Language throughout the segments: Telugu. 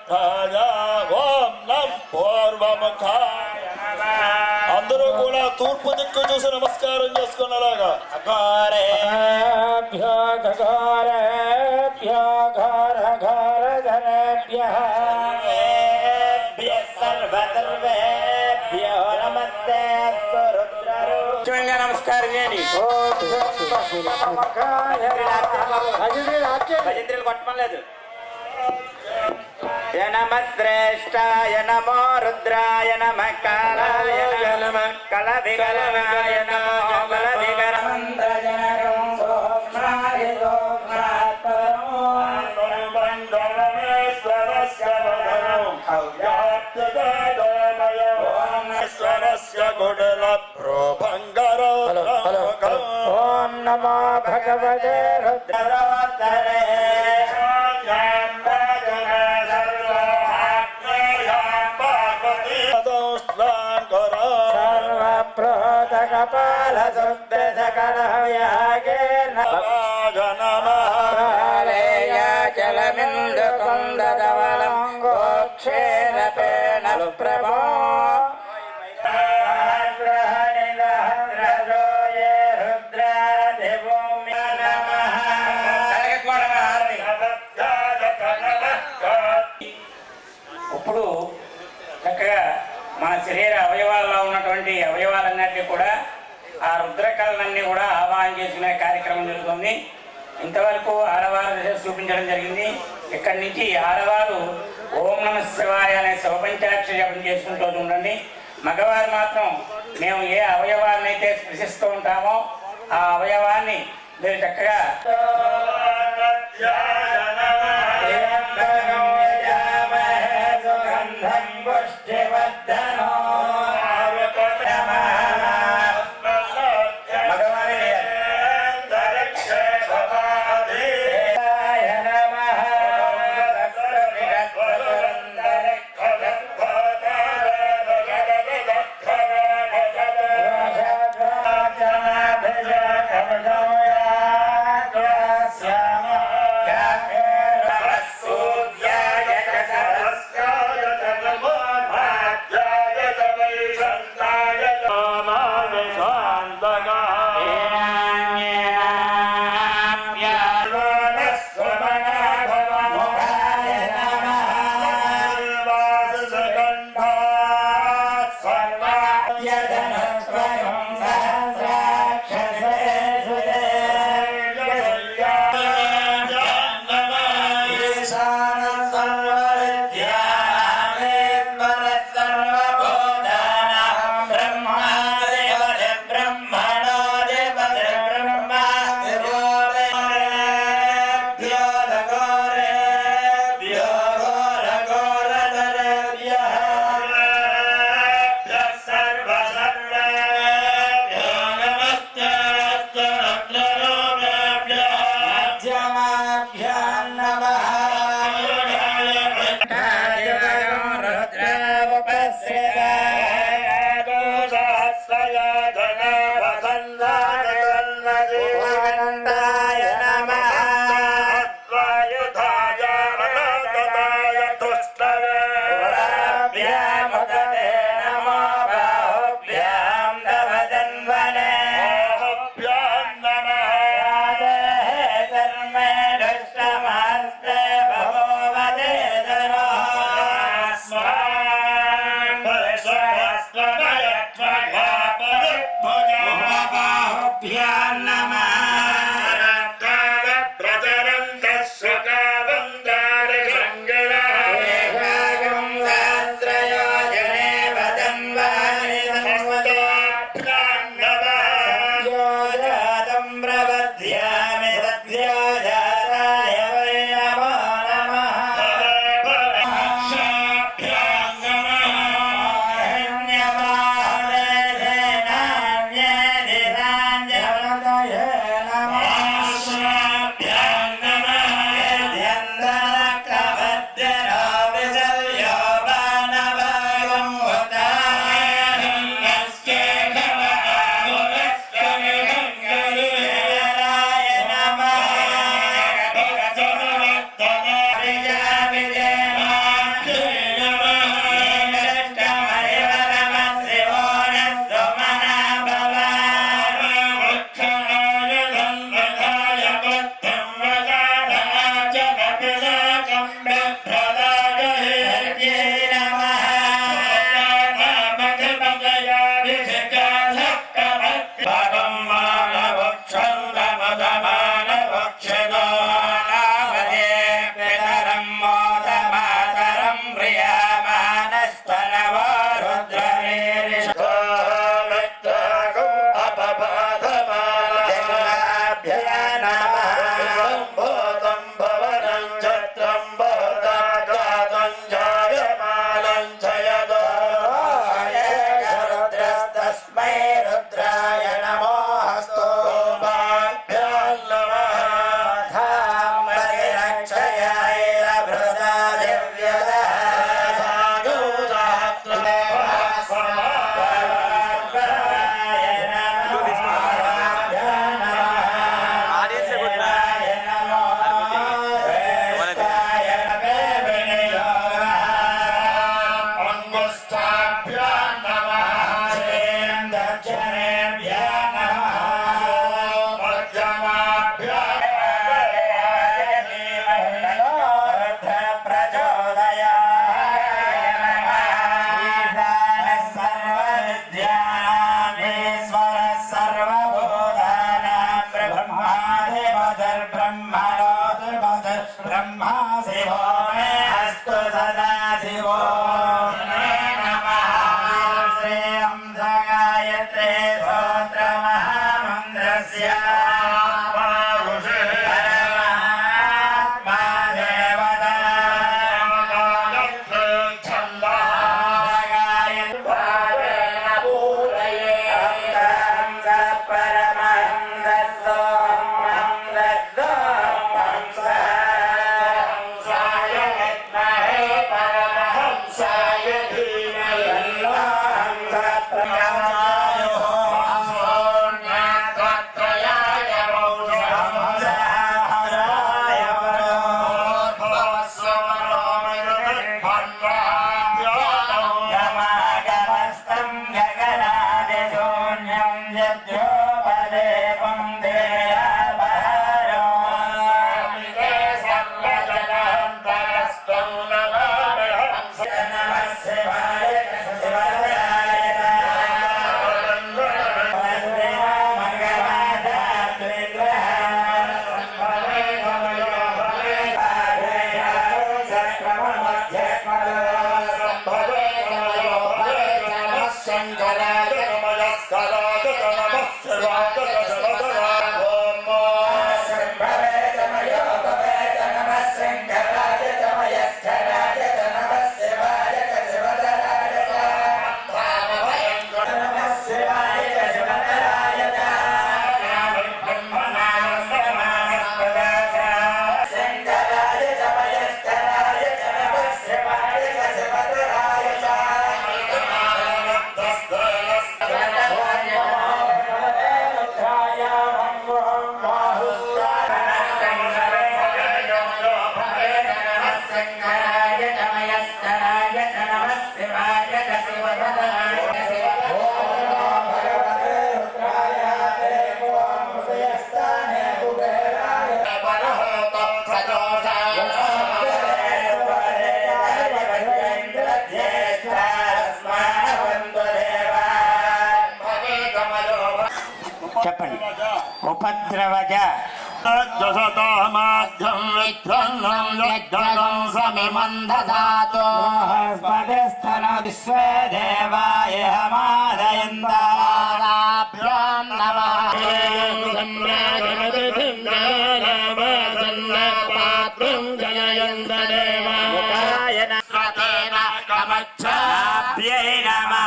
ఓం నం పూర్వముఖాయ నమః. అందరూ కూడా తూర్పు దిక్కు చూసి నమస్కారం చేసుకునేలాగా. ఘోరేభ్యో ఘోరేభ్యో ఘోర ఘోర ధరేభ్యః సర్వసర్వేభ్యో నమస్తే రుద్రరూపంగా నమస్కారం చేయండి. భజంత్రులు కొట్టమలేదు. నమ శ్రేష్టాయ నమో రుద్రాయ నమ కాలాయ నమ కల వికలనాయ నమో బల వికరమంత్రజనకం సోమ్నాయ సోమ్నాత్పరమో బంధనమేశ్వరస్య వదనం అవ్యాప్తదేవమయోమేశ్వరస్య గుడల ప్రోభంగరో. ఓం నమో భగవతే రుద్రరోత్తరే సర్వప్రోతకపాల సుప్రసకలవ్యాగే జలమిందుకుందవలం గోక్షేరపేణ ప్రభో ఇప్పుడు చక్కగా మన శరీర అవయవాల్లో ఉన్నటువంటి అవయవాలన్నింటినీ కూడా ఆ రుద్రకళలన్నీ కూడా ఆవాహన చేసుకునే కార్యక్రమం జరుగుతుంది. ఇంతవరకు ఆడవారు దశ చూపించడం జరిగింది. ఇక్కడి నుంచి ఆడవారు ఓం నమ శివాయ అనే శివపంచాక్షరి జపం చేసుకుంటూ ఉండండి. మగవారు మాత్రం మేము ఏ అవయవాన్ని అయితే స్పృశిస్తూ ఉంటామో ఆ అవయవాన్ని మీరు చక్కగా ఉపద్రవజ జసతామాధ్యం విధ్వన్నం యజ్ఞం సమిమం దదాతు స్పదస్థన విశ్వదేవాయ మాదయందాభ్యాం నమః పాత్రం జనయంత ముఖాయన స్వతేన కమచ్ఛాభ్యై నమః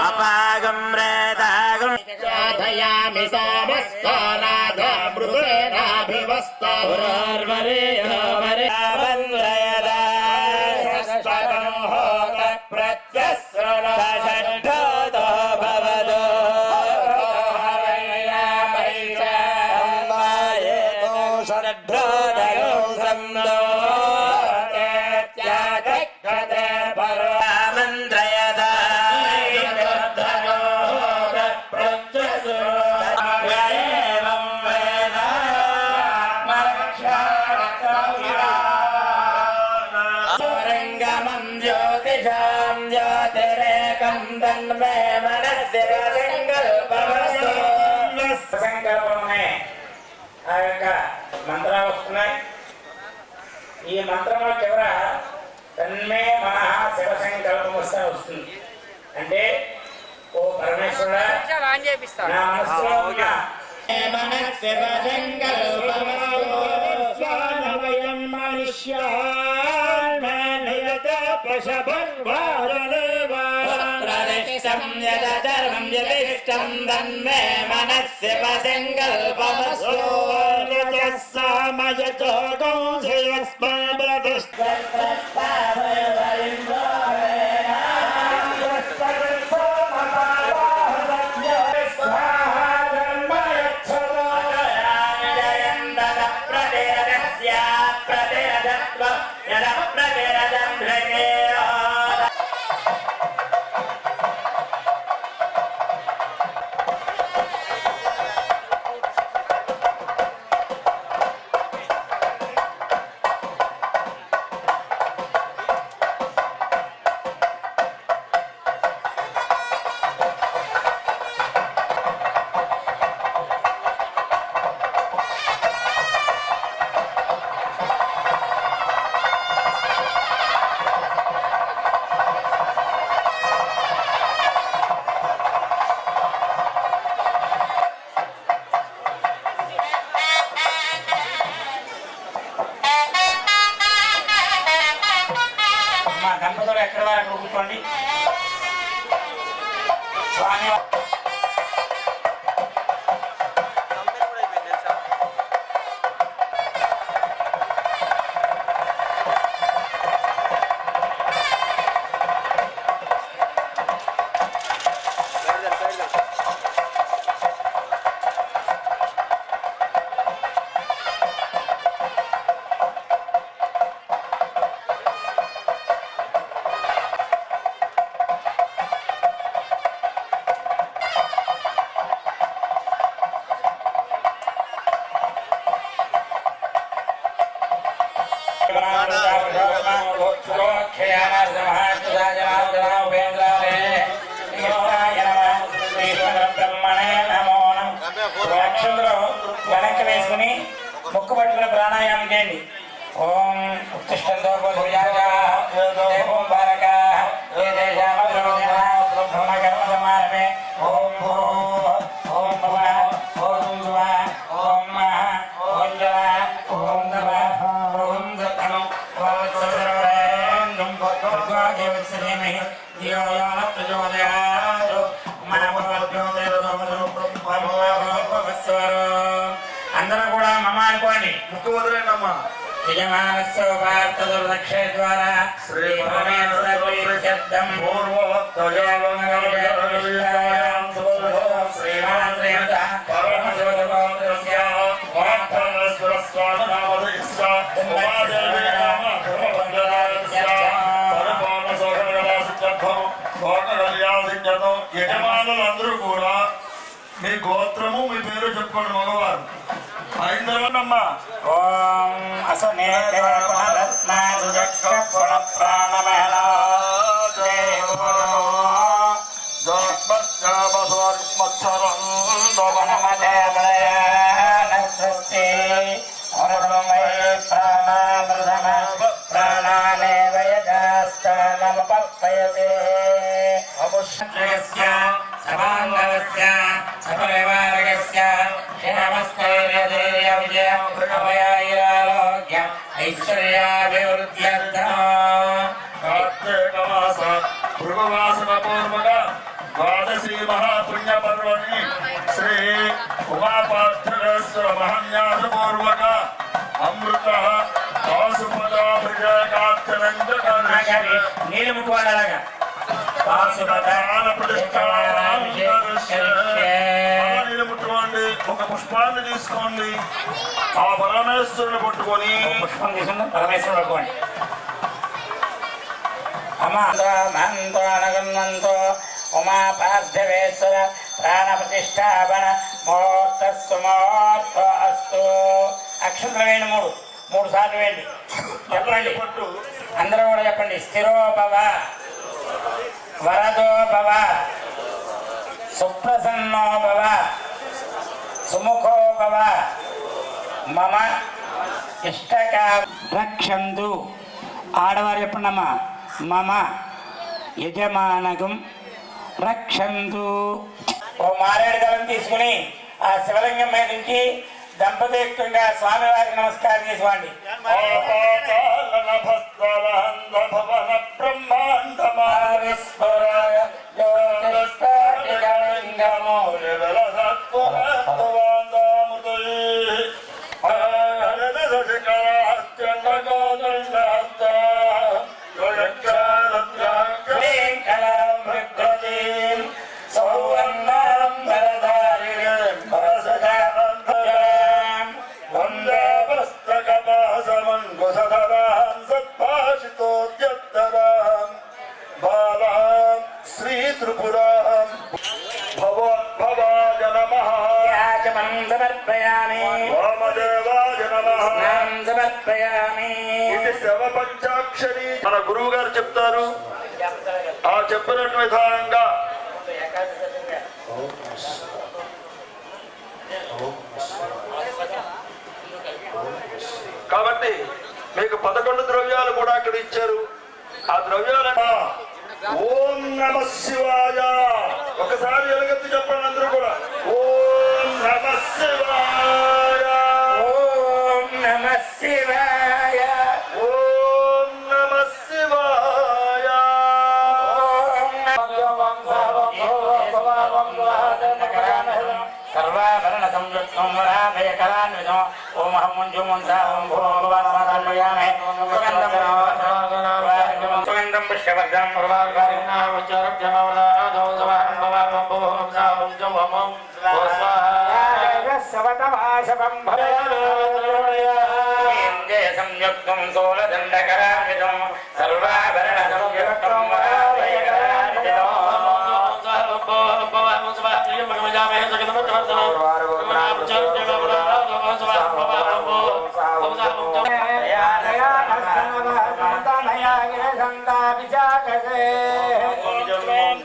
అపాగం రేదాగం సాధయామి సమస్తనాథమృతేనాభివస్తోర్వరే సంకల్పమే ఆ యొక్క మంత్రాలు వస్తున్నాయి. ఈ మంత్రంలో చివర తన్మే మన శివ సంకల్పం వస్తుంది. అంటే ఓ పరమేశ్వరుడా, నా మనసులో ఉన్న దంపతులు ఎక్కడ వారు కూర్చోండి. స్వామి వెనక్కి వేసుకుని ముక్కు పట్టుకుని ప్రాణాయామం చేయండి. ఓం ఉత్తిష్టంతో ఓం అందరూ కూడా మమ్మ అనుకోండి. ముక్కు వదిలేండమ్మా. యజమానస్య ద్వారా శ్రీ శబ్దం యజమానులందరూ కూడా మీ గోత్రము మీ పేరు చెప్పుకోండి. మగవారు ఐదమ్మా. ఓం అసనే ప్రాణమేళ సమాంగవస్య సపరివారకస్య క్షేమస్థైర్యధైర్య విజయ అభయారోగ్య ఐశ్వర్యాభివృద్ధ్యర్థం కార్తీక మాస భృగవాసన పూర్వక ద్వాదశీ మహాపుణ్యపర్వణి శ్రీ ఉమాపార్థేశ్వర మహాన్యాస పూర్వక అమృత నీళ్ళు ముట్టుకోవాలగా నీళ్ళు ముట్టుకోండి ఒక పుష్పాన్ని తీసుకోండి ఆ పరమేశ్వరుని పట్టుకొని పుష్పం తీసుకుని పరమేశ్వరుని పట్టుకోండి అమాంతో అనగన్వంతో ఉమా పార్థవేశ్వర ప్రాణ ప్రతిష్టాపన ముహూర్తస్సు అస్తు అక్షంతలు వేయండి మూడు సార్లు వేయండి చెప్పండి అందరూ కూడా చెప్పండి స్థిరోభవ వరదోభవ సుప్రసన్నోభవ సుముఖోభవ మమ ఇష్టక రక్షంతు ఆడవారు చెప్పండమ్మా మమ యజమానకం రక్షంతు ఓ మారేడు దళం తీసుకుని ఆ శివలింగం మీద నుంచి దంపతియుక్తంగా స్వామివారికి నమస్కారం చేసుకోండి పంచాక్షరి మన గురువు గారు చెప్తారు. ఆ చెప్పినట్టు విధానంగా కాబట్టి మీకు 11 ద్రవ్యాలు కూడా అక్కడ ఇచ్చారు. ఆ ద్రవ్యాలు ఓం నమ శివాయ ఒకసారి ఎలుగెత్తి చెప్పండి అందరూ కూడా ఓం నమ శివాయ ఓం నమ శివాయ ఓం నమ శివాయ సర్వాభరణ సంయుక్తం వరాభయకరాన్వితం ఓం అహం మంజుమంతా ఓం భూమభవాన్మయామే సుగంధం పుష్యవర్ధం సంయుక్తం సోలదండకరాన్వితం సర్వాభరణ సంయుక్తం వరాభయకరాన్వితం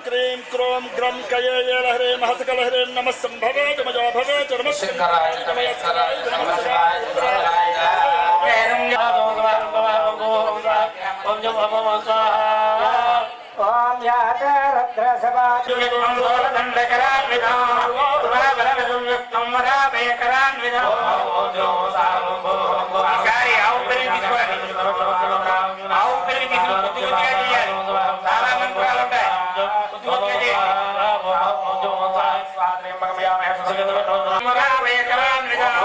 క్రీం క్రోం గ్రం కయేల హరే మహసకల హరే నమ సంభవే జమజా భవే జన్మ శంకరాయ ఓం యాత రద్రసభాయుక్తం సోలదండకరాన్వితం సర్వాభరణ సంయుక్తం వరాభయకరాన్వితం ఈసారి ఆవు పెరిగి తీసుకోండి. ఆవు పెరిగి తీసుకుని కొద్ది కొద్దిగా చేయాలి. చాలా మంత్రాలు ఉంటాయి. కొద్ది కొద్దిగా చేయాలి. వరాభయకరాన్వితం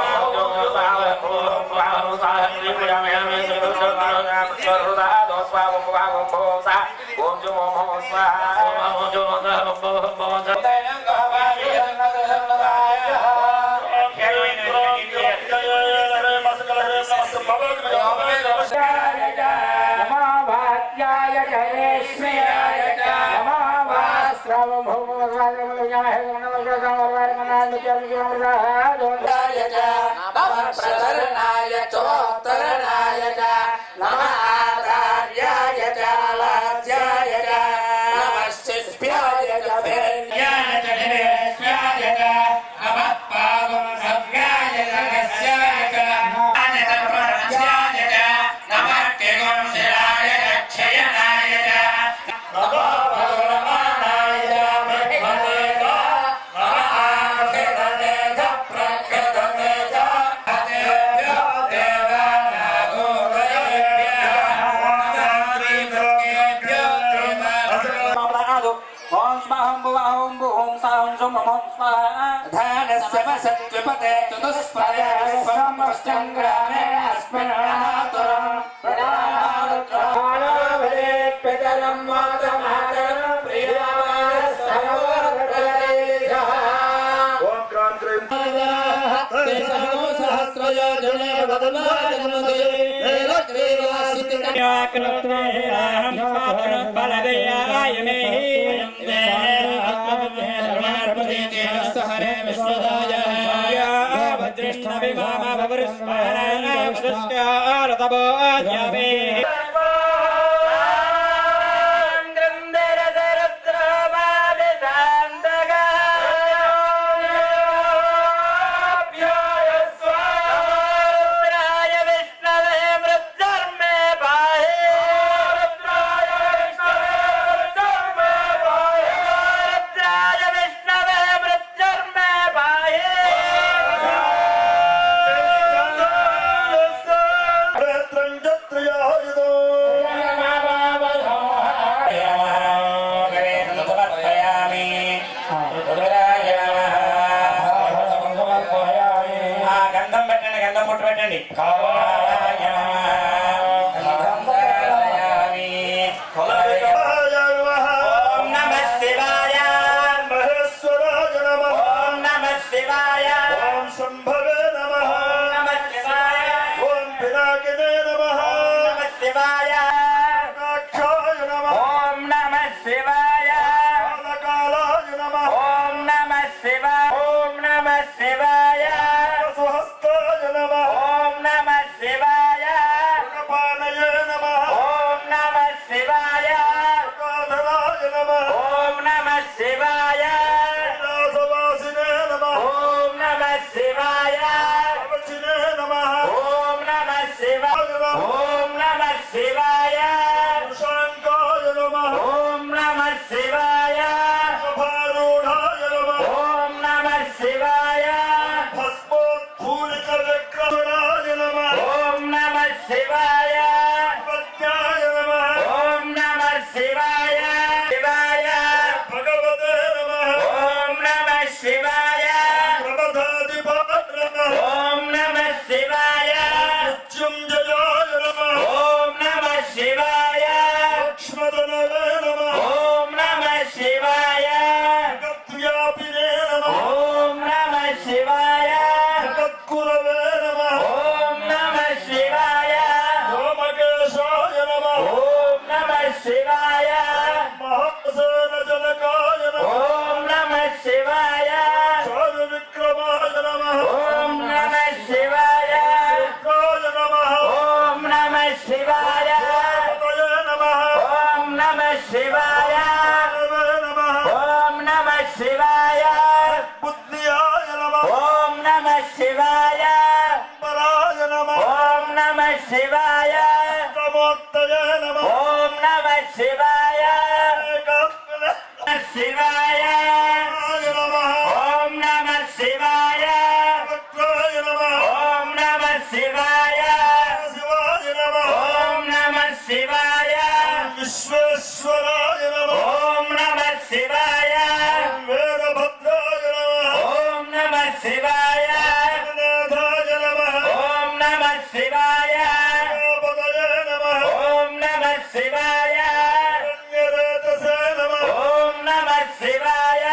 ఓం జో ఓం ప్రసరణాయ చో वाहुं भूं साहुं सुमं स्वाहा धानस्य वसत्युपते चतुष्पदे स्वमष्टङ्ग्रामे अस्मिन् रणहातुरम् पितरं मातमातरं प्रियमानस्तनोर्गलेशः ఓం క్రాం క్రీం सहस्रयोजने वदमाजन्मदे గంధం పెట్టండి, గంధం పొట్టు పెట్టండి. ఓం నమః శివాయ, మహేశ్వరాయ నమః. ఓం నమః శివాయ, ఓం శంభవే నమః. ఓం నమః శివాయ, ఓం పినాకినే నమః. ఓం నమః శివాయ, కటాక్షాయ నమః. ఓం నమః శివాయ, కాలకాలాయ నమః. ఓం నమః శివాయ, ఓం నమః శివాయ, సుహస్తాయ నమః. ఓం నమః శివాయ, కపానయే నమః. ఓం నమః శివాయ, కాధరాయ నమః. ఓం నమః శివాయ, కైలాసవాసినే నమః. ఓం నమః శివాయ, కవచినే నమః. ఓం నమః శివాయ, ఓం నమః శివాయ, శంకాయ నమః. ఓం నమః శివాయ, శుభారూఢాయ నమః. ఓం నమః శివాయ, భస్మోద్ధూలిత విక్రమణాయ నమః. ఓం నమః శివాయ, పద్యాయ నమః. ఓం నమః శివాయ, శివాయ, భగవతే నమః. ఓం నమః శివాయ, ప్రమథాధిపాయ నమః. ఓం నమః శివాయ, మృత్యుంజయాయ నమః. ఓం నమః శివాయ, లక్ష్మదనవే నమః. ఓం నమః శివాయ, జగద్వ్యాపినే నమః. ఓం నమః శివాయ, జగద్గురవే నమః. ఓం నమః శివాయ, సోమకేశాయ నమః. ఓం నమః శివాయ, మహాసేన జనకాయ నమః. ఓం నమః శివాయ, చారు విక్రమాయ నమః. ఓం నమః శివాయ, రుద్రాయ నమః. ఓం నమః శివాయ, పతయే నమః. ఓం నమః శివాయ, దేవే నమః. ఓం నమః శివాయ, బుద్ధియాయ నమః. ఓం నమః శివాయ, పరాయ నమః. ఓం నమః శివాయ, తమోత్తయే నమః. ఓం నమః శివాయ, ఏకాత్మనే శివాయ, నమః. ఓం నమః శివాయ, వక్రాయ నమః. ఓం నమః శివాయ, శివాయ నమః. ఓం నమః శివాయ, విశ్వేశ్వరాయ నమః. ఓం నమః శివాయ, వీరభద్రాయ నమః. ఓం నమః శివాయ, జగన్నాథాయ నమః. ఓం నమః శివాయ, పతయే నమః. ఓం నమః శివాయ, రణ్యరేతసే నమః. ఓం నమః శివాయ,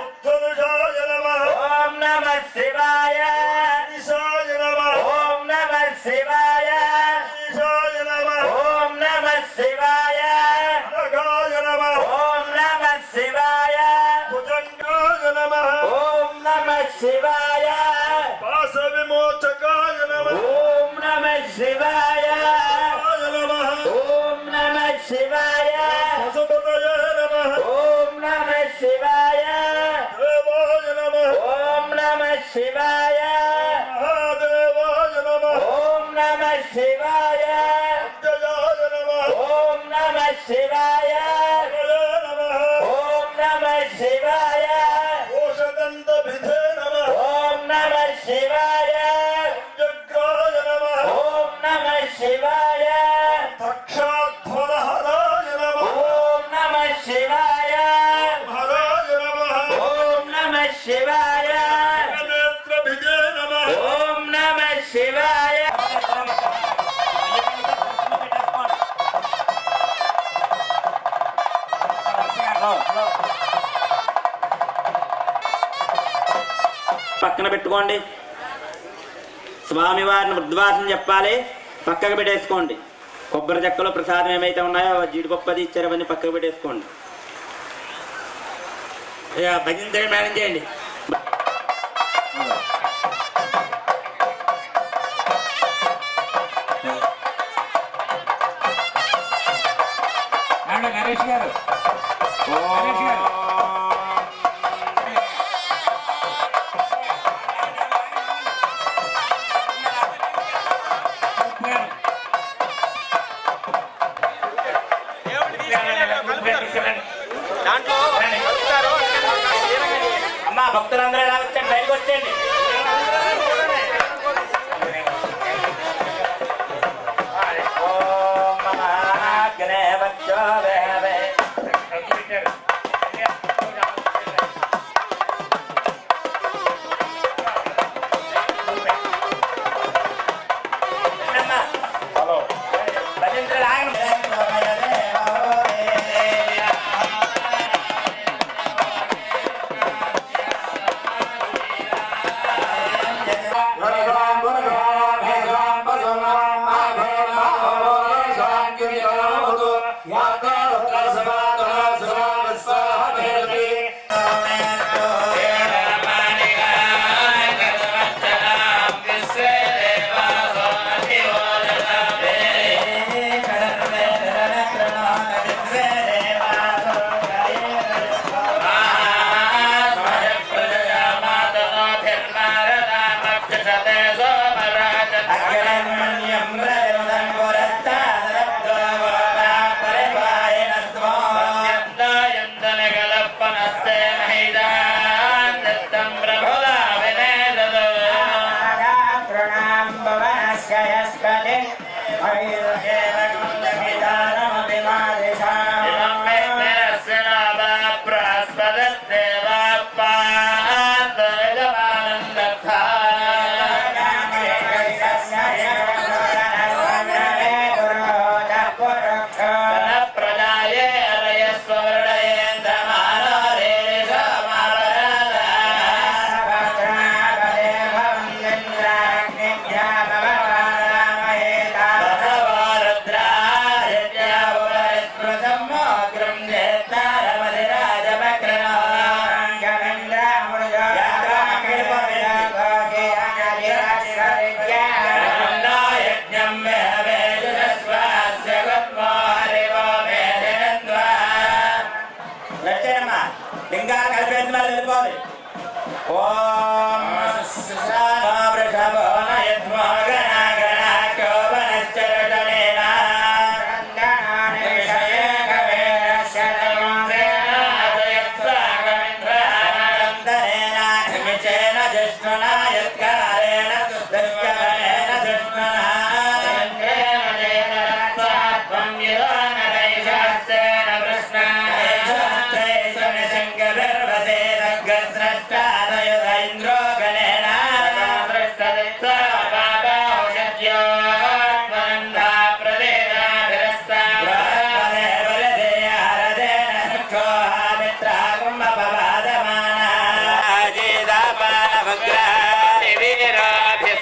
ఉత్తరుషాయ నమః. ఓం నమః శివాయ, ఈశాయ నమః. ఓం నమః శివాయ, ఈశాయ నమః. ఓం నమః శివాయ, అనఘాయ నమః. ఓం నమః శివాయ, భుజంగాయ నమః. ఓం నమః శివాయ, పాశ విమోచకాయ నమః. ఓం నమః శివాయ, ఆయ నమః. ఓం నమః శివాయ, పశుపతయే నమః. ఓం నమః శివాయ, దేవాయ నమః. ఓం నమః శివాయ, మహాదేవాయ నమః. ఓం నమః శివాయ, జయాయ నమః. ఓం నమః శివాయ, జయ నమః. ఓం నమః శివాయ, ఓషదంతభిధే నమః. ఓం నమః శివాయ, జగ్గాయ నమః. ఓం నమః శివాయ, తక్షాధ్వరహరాయ నమః. ఓం నమః శివాయ, హరాయ నమః. పక్కన పెట్టుకోండి. స్వామివారిని ఉద్వాసన చెప్పాలి, పక్కకు పెట్టేసుకోండి. కొబ్బరి చెక్కలు ప్రసాదం ఏమైతే ఉన్నాయో జీడిపప్పు అది ఇచ్చారో అవన్నీ పక్కకు పెట్టేసుకోండి. భజన మేనేజ్ చేయండి. నరేష్ గారు నరేష్ గారు అమ్మా భక్తులందరూ ఎలా వచ్చండి, బయటకు వచ్చేయండి.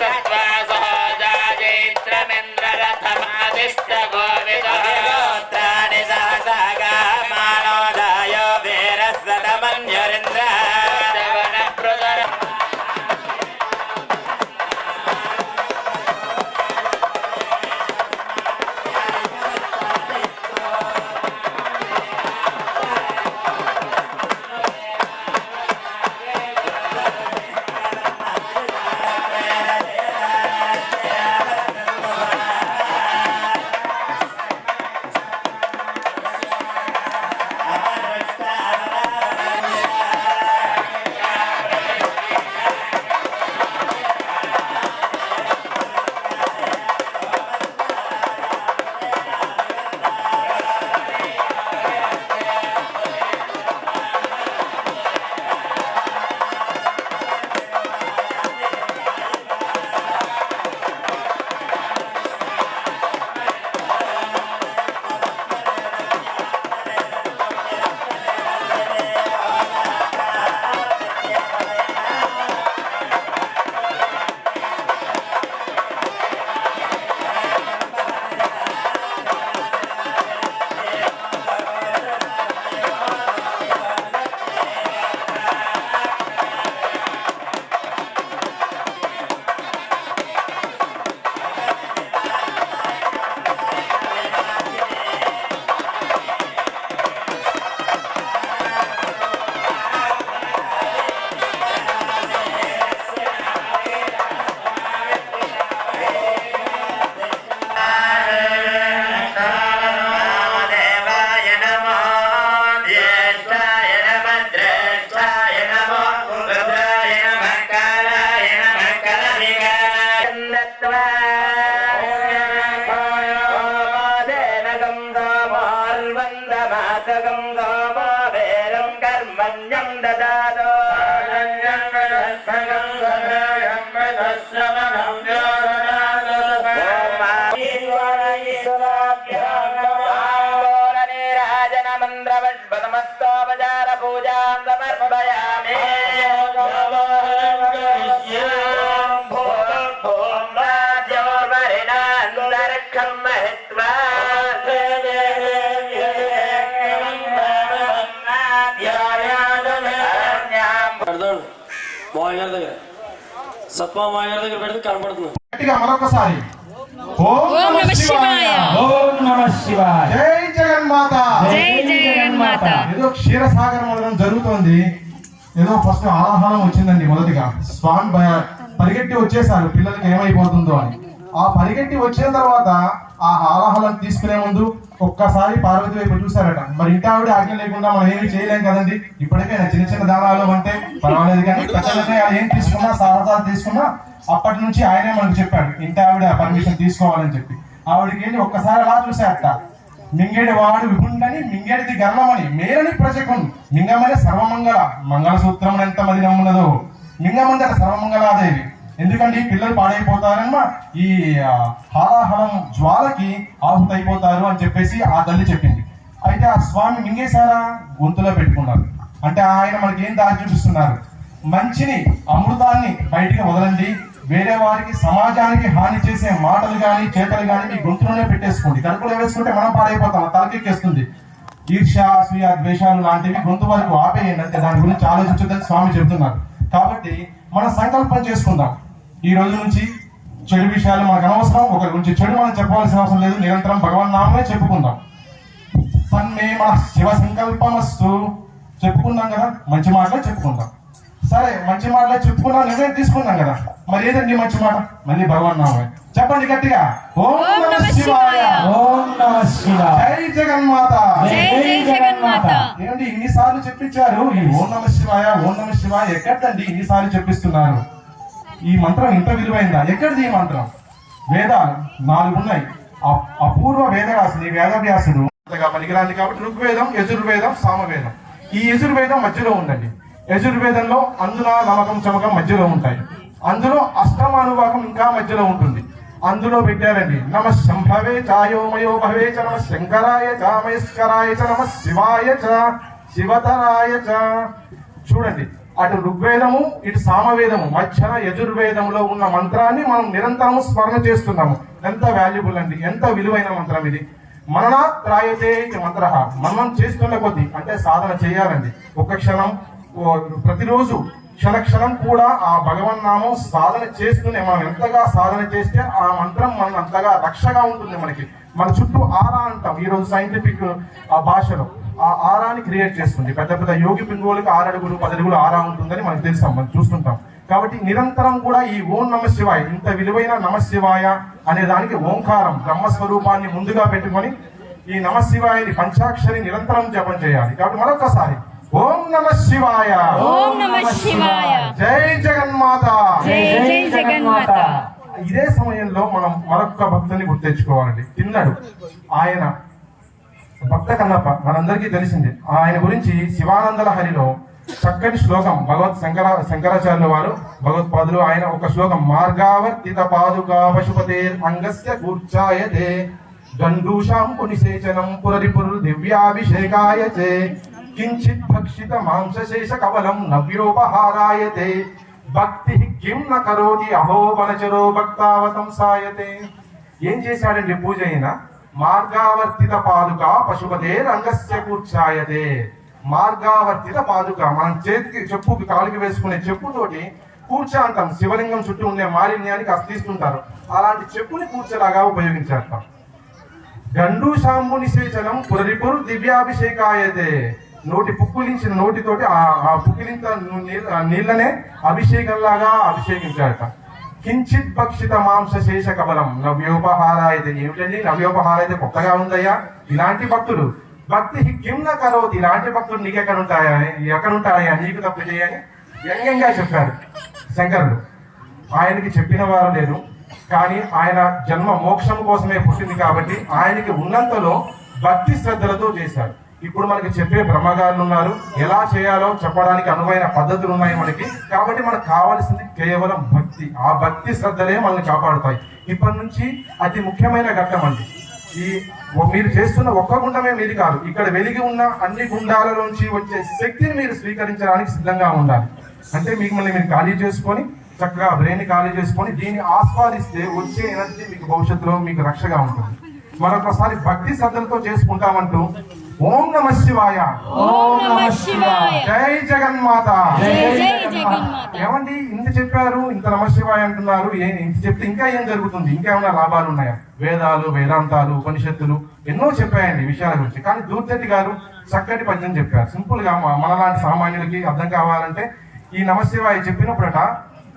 सत्वा सहजाजैत సుగం సోమవేరం కర్మణ్యం దదాతో మంత్రవద్భతమస్తోపచార పూజాం సమర్పయామి భూర్భువస్సువర్ణాద్యోర్వరిణాन्तరిక్షం మహిత్వా మామయ్య గారి దగ్గర సత్మా మామయ్య గారి దగ్గర పెడితే కనపడుతుంది. గట్టిగా మరొకసారి ఓం నమః శివాయ. ఓం నమః శివాయ. జై జగన్మాత. జై జగన్మాత. ఏదో క్షీరసాగర మొదలం జరుగుతోంది. ఏదో ఫస్ట్ ఆలాహనం వచ్చిందండి. మొదటిగా స్వామి పరిగెట్టి వచ్చేసారు పిల్లలకి ఏమైపోతుందో అని. ఆ పరిగెట్టి వచ్చిన తర్వాత ఆ ఆలాహనం తీసుకునే ముందు ఒక్కసారి పార్వతి వైపు చూసారట. మరి ఇంటి ఆవిడ ఆజ్ఞ లేకుండా మనం ఏమి చేయలేం కదండి. ఇప్పటికైనా చిన్న చిన్న దానాలు అంటే పర్వాలేదు, కానీ పెద్దలకే ఏం తీసుకున్నా సాహసాలు తీసుకున్నా అప్పటి నుంచి ఆయనే మనకు చెప్పాడు ఇంటి ఆవిడ పర్మిషన్ తీసుకోవాలని చెప్పి. ఆవిడకి ఏంటి ఒక్కసారి అలా చూసారట. మింగేడి వాడు విభుండని మింగేడిది గర్వమని మేలని ప్రజకుని మింగమని సర్వమంగళ మంగళసూత్రం ఎంతమంది నమ్మున్నదో మింగమందట సర్వమంగళాదేవి. ఎందుకంటే ఈ పిల్లలు పాడైపోతారన్న ఈ హాలాహలం జ్వాలకి ఆహుతైపోతారు అని చెప్పేసి ఆ తల్లి చెప్పింది. అయితే ఆ స్వామి మింగేశారా, గొంతులో పెట్టుకున్నారు. అంటే ఆయన మనకి ఏం దారి చూపిస్తున్నారు, మంచిని అమృతాన్ని బయటికి వదలండి, వేరే వారికి సమాజానికి హాని చేసే మాటలు కానీ చేతలు కానీ మీ గొంతులోనే పెట్టేసుకోండి. కడుపులో వేసుకుంటే మనం పాడైపోతాం, తలకెక్కేస్తుంది. ఈర్ష్య అసూయ ద్వేషాలు లాంటివి గొంతు వరకు ఆపేయండి, అంటే దాని గురించి ఆలోచించదని స్వామి చెబుతున్నారు. కాబట్టి మనం సంకల్పం చేసుకుందాం, ఈ రోజు నుంచి చెడు విషయాలు మనకు అనవసరం, ఒకరి గురించి చెడు మనం చెప్పాల్సిన అవసరం లేదు, నిరంతరం భగవన్ నామమే చెప్పుకుందాం. తన్మే మన శివ సంకల్పమస్తు చెప్పుకుందాం కదా, మంచి మాటలే చెప్పుకుందాం. సరే మంచి మాటలే చెప్పుకున్నాం, నిర్ణయం తీసుకున్నాం కదా, మరి ఏదండి మంచి మాట? మళ్ళీ భగవన్ నామే చెప్పండి గట్టిగా. ఓం నమః శివాయ. ఓం నమః శివాయ. జై జగన్మాత. జై జగన్మాత. ఏంటి ఇన్నిసార్లు చెప్పించారు ఈ ఓం నమః శివాయ ఓం నమః శివాయ? ఎక్కడండి ఇన్నిసార్లు చెప్పిస్తున్నారు? ఈ మంత్రం ఇంత విలువైందా? ఎక్కడిది ఈ మంత్రం? వేదాలు 4 ఉన్నాయి. అపూర్వ వేదవ్యాసుడు, ఈ వేదవ్యాసుడు పనికిరాంది కాబట్టి ఋగ్వేదం, యజుర్వేదం, సామవేదం. ఈ యజుర్వేదం మధ్యలో ఉందండి. యజుర్వేదంలో అందున నమకం చమకం మధ్యలో ఉంటాయి. అందులో అష్టమానువాకం ఇంకా మధ్యలో ఉంటుంది. అందులో పెట్టారండి నమ శంభవే చాయోమయో భవే చ నమ శంకరాయ చ మహేశ్వరాయ చ నమ శివాయ చ శివతరాయ చ. చూడండి, అటు ఋగ్వేదము ఇటు సామవేదము మధ్యన యజుర్వేదంలో ఉన్న మంత్రాన్ని మనం నిరంతరం స్మరణ చేస్తున్నాము. ఎంత వాల్యుబుల్ అండి, ఎంత విలువైన మంత్రం ఇది. మననాత్రాయతే ఇది మంత్ర. మనం చేస్తున్న కొద్దీ అంటే సాధన చేయాలండి. ఒక క్షణం ప్రతిరోజు క్షణక్షణం కూడా ఆ భగవన్నామం సాధన చేస్తూనే మనం ఎంతగా సాధన చేస్తే ఆ మంత్రం మనం అంతగా రక్షగా ఉంటుంది. మనకి మన చుట్టూ ఆరా అంటాం ఈ రోజు సైంటిఫిక్ ఆ భాషలో. ఆ ఆరాని క్రియేట్ చేస్తుంది. పెద్ద పెద్ద యోగి పింగువులకు 6 అడుగులు 10 అడుగులు ఆరా ఉంటుందని మనకు తెలుస్తాం, మనం చూస్తుంటాం. కాబట్టి నిరంతరం కూడా ఈ ఓం నమ శివాయ, ఇంత విలువైన నమ శివాయ అనే దానికి ఓంకారం బ్రహ్మస్వరూపాన్ని ముందుగా పెట్టుకొని ఈ నమ శివాయని పంచాక్షరి నిరంతరం జపం చేయాలి. కాబట్టి మరొకసారి ఓం నమ శివాయ. ఓం నమః శివాయ. జై జగన్మాత. జై జై జగన్మాత. ఇదే సమయంలో మనం మరొక భక్తుని గుర్తించుకోవాలండి. తిన్నాడు ఆయన భక్త కన్నప్ప, మనందరికీ తెలిసింది. ఆయన గురించి శివానంద లహరిలో చక్కని శ్లోకం శంకరాచార్యుల వారు భగవత్పాదులు ఆయన ఒక శ్లోకం మార్గావర్తిత పాదుకా పశుపతేర్ అంగస్య కూర్చాయతే దండూషాం పునిసేచనం పురరిపురు దివ్యాభిషేకాయ చే కించిత్ భక్షిత మాంసశేష కవలం నవ్యోపహారాయతే భక్తి కిం న కరోతి అహో వనచరో భక్తావతంసాయతే. ఏం చేశాడండి పూజ అయినా? మార్గావర్తిత పాదుక పశుపతే రంగస్య కూర్చాయతే. మార్గావర్తిత పాదుక, మనం చేతికి చెప్పుకి కాలికి వేసుకునే చెప్పుతోటి కూర్చ అంటాం. శివలింగం చుట్టూ ఉండే మాలిన్యానికి అస్తిస్తుంటారు. అలాంటి చెప్పుని కూర్చలాగా ఉపయోగించారు. గండూషాంబు నిసేచనం పురరిపురు దివ్యాభిషేకాయతే. నోటి పుక్కిలించిన నోటితోటి ఆ పుక్కిలింత నీళ్ళనే అభిషేకంలాగా అభిషేకించారట. కించిత్ భక్షిత మాంస శేష కబలం నవ్యోపహారాయతే. ఏమిటండి నవ్యోపహారైతే? కొత్తగా ఉందయ్యా. ఇలాంటి భక్తుడు భక్తి కింద కరోతి, ఇలాంటి భక్తుడు నీకు ఎక్కడుంటాయా నీకు తప్పు చేయని వ్యంగ్యంగా చెప్పారు శంకరుడు. ఆయనకి చెప్పిన వారు లేదు, కానీ ఆయన జన్మ మోక్షం కోసమే పుట్టింది కాబట్టి ఆయనకి ఉన్నంతలో భక్తి శ్రద్ధలతో చేశాడు. ఇప్పుడు మనకి చెప్పే బ్రహ్మగారులు ఉన్నారు, ఎలా చేయాలో చెప్పడానికి అనువైన పద్ధతులు ఉన్నాయి మనకి. కాబట్టి మనకు కావాల్సింది కేవలం భక్తి. ఆ భక్తి శ్రద్ధలే మనల్ని కాపాడుతాయి. ఇప్పటి నుంచి అతి ముఖ్యమైన ఘట్టం అండి. మీరు చేస్తున్న ఒక్క గుండమే మీది కాదు, ఇక్కడ వెలిగి ఉన్న అన్ని గుండాల నుంచి వచ్చే శక్తిని మీరు స్వీకరించడానికి సిద్ధంగా ఉండాలి. అంటే మిమ్మల్ని మీరు ఖాళీ చేసుకొని, చక్కగా బ్రెయిన్ ఖాళీ చేసుకొని దీన్ని ఆస్వాదిస్తే వచ్చే ఎనర్జీ మీకు భవిష్యత్తులో మీకు రక్షగా ఉంటుంది. మరొకసారి భక్తి శ్రద్ధలతో చేసుకుంటామంటూ ఓం నమః శివాయ, ఓం నమః శివాయ, జై జగన్మాత. జై జై జగన్మాత. ఏమండి ఇంత చెప్పారు, ఇంత నమః శివాయ అంటున్నారు, ఇంత చెప్తే ఇంకా ఏం జరుగుతుంది? ఇంకేమైనా లాభాలు ఉన్నాయా? వేదాలు, వేదాంతాలు, ఉపనిషత్తులు ఎన్నో చెప్పాయండి విషయాల గురించి. కానీ దూర్జటి గారు చక్కటి పద్యం చెప్పారు. సింపుల్ గా మనలాంటి సామాన్యులకి అర్థం కావాలంటే ఈ నమః శివాయ చెప్పినప్పుడట,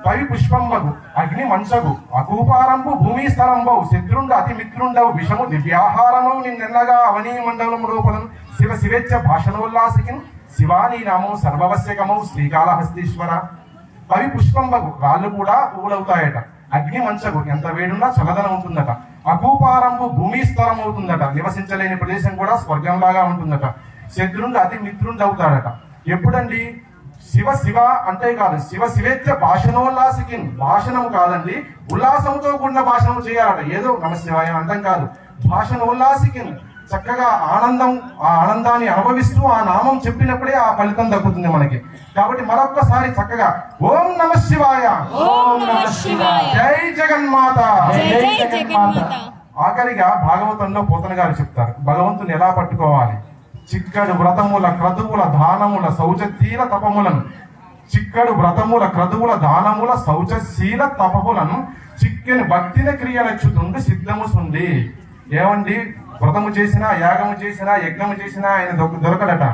పవి పుష్పంబగు అగ్ని మంచగు అకూపారంబు భూమి స్థలంబవు శత్రుండు అతి మిత్రుండవు విషము దివ్యాహారమవు నిన్నెన్నగా అవనీ మండలము లోపలను శివ శివేచ్ఛ భాషణోల్లాసికిన్ శివానీ నామం సర్వవశ్యకమవు శ్రీకాళహస్తీశ్వర. పవి పుష్పంబగు రాళ్ళు కూడా పువ్వులవుతాయట. అగ్ని మంచగు ఎంత వేడున్నా చల్లదనం ఉంటుందట. అకూపారంబు భూమి స్థలం అవుతుందట. నివసించలేని ప్రదేశం కూడా స్వర్గంలాగా ఉంటుందట. శత్రుండు అతి మిత్రుండు అవుతాడట. ఎప్పుడండి? శివ శివ అంటే కాదు, శివ శివేత్య భాషణోల్లాసికి, భాషణము కాదండి, ఉల్లాసంతో కూడిన భాషణం చేయాలట. ఏదో నమః శివాయ అంతం కాదు, భాషణోల్లాసికి చక్కగా ఆనందం, ఆ ఆనందాన్ని అనుభవిస్తూ ఆ నామం చెప్పినప్పుడే ఆ ఫలితం దక్కుతుంది మనకి. కాబట్టి మరొక్కసారి చక్కగా ఓం నమః శివాయ, ఓం నమః శివాయ, జై జగన్మాత. జై జై జగన్మాత. ఆఖరిగా భాగవతంలో పోతన గారు చెప్తారు భగవంతుని ఎలా పట్టుకోవాలి. చిక్కడు వ్రతముల క్రతువుల దానముల శౌచశీల తపములను, చిక్కడు వ్రతముల క్రతువుల దానముల శౌచశీల తపములను చిక్కని భక్తిన క్రియలచ్చుతుండి సిద్ధము సుంది. ఏమండి, వ్రతము చేసినా, యాగము చేసినా, యజ్ఞము చేసినా ఆయన దొరకడట.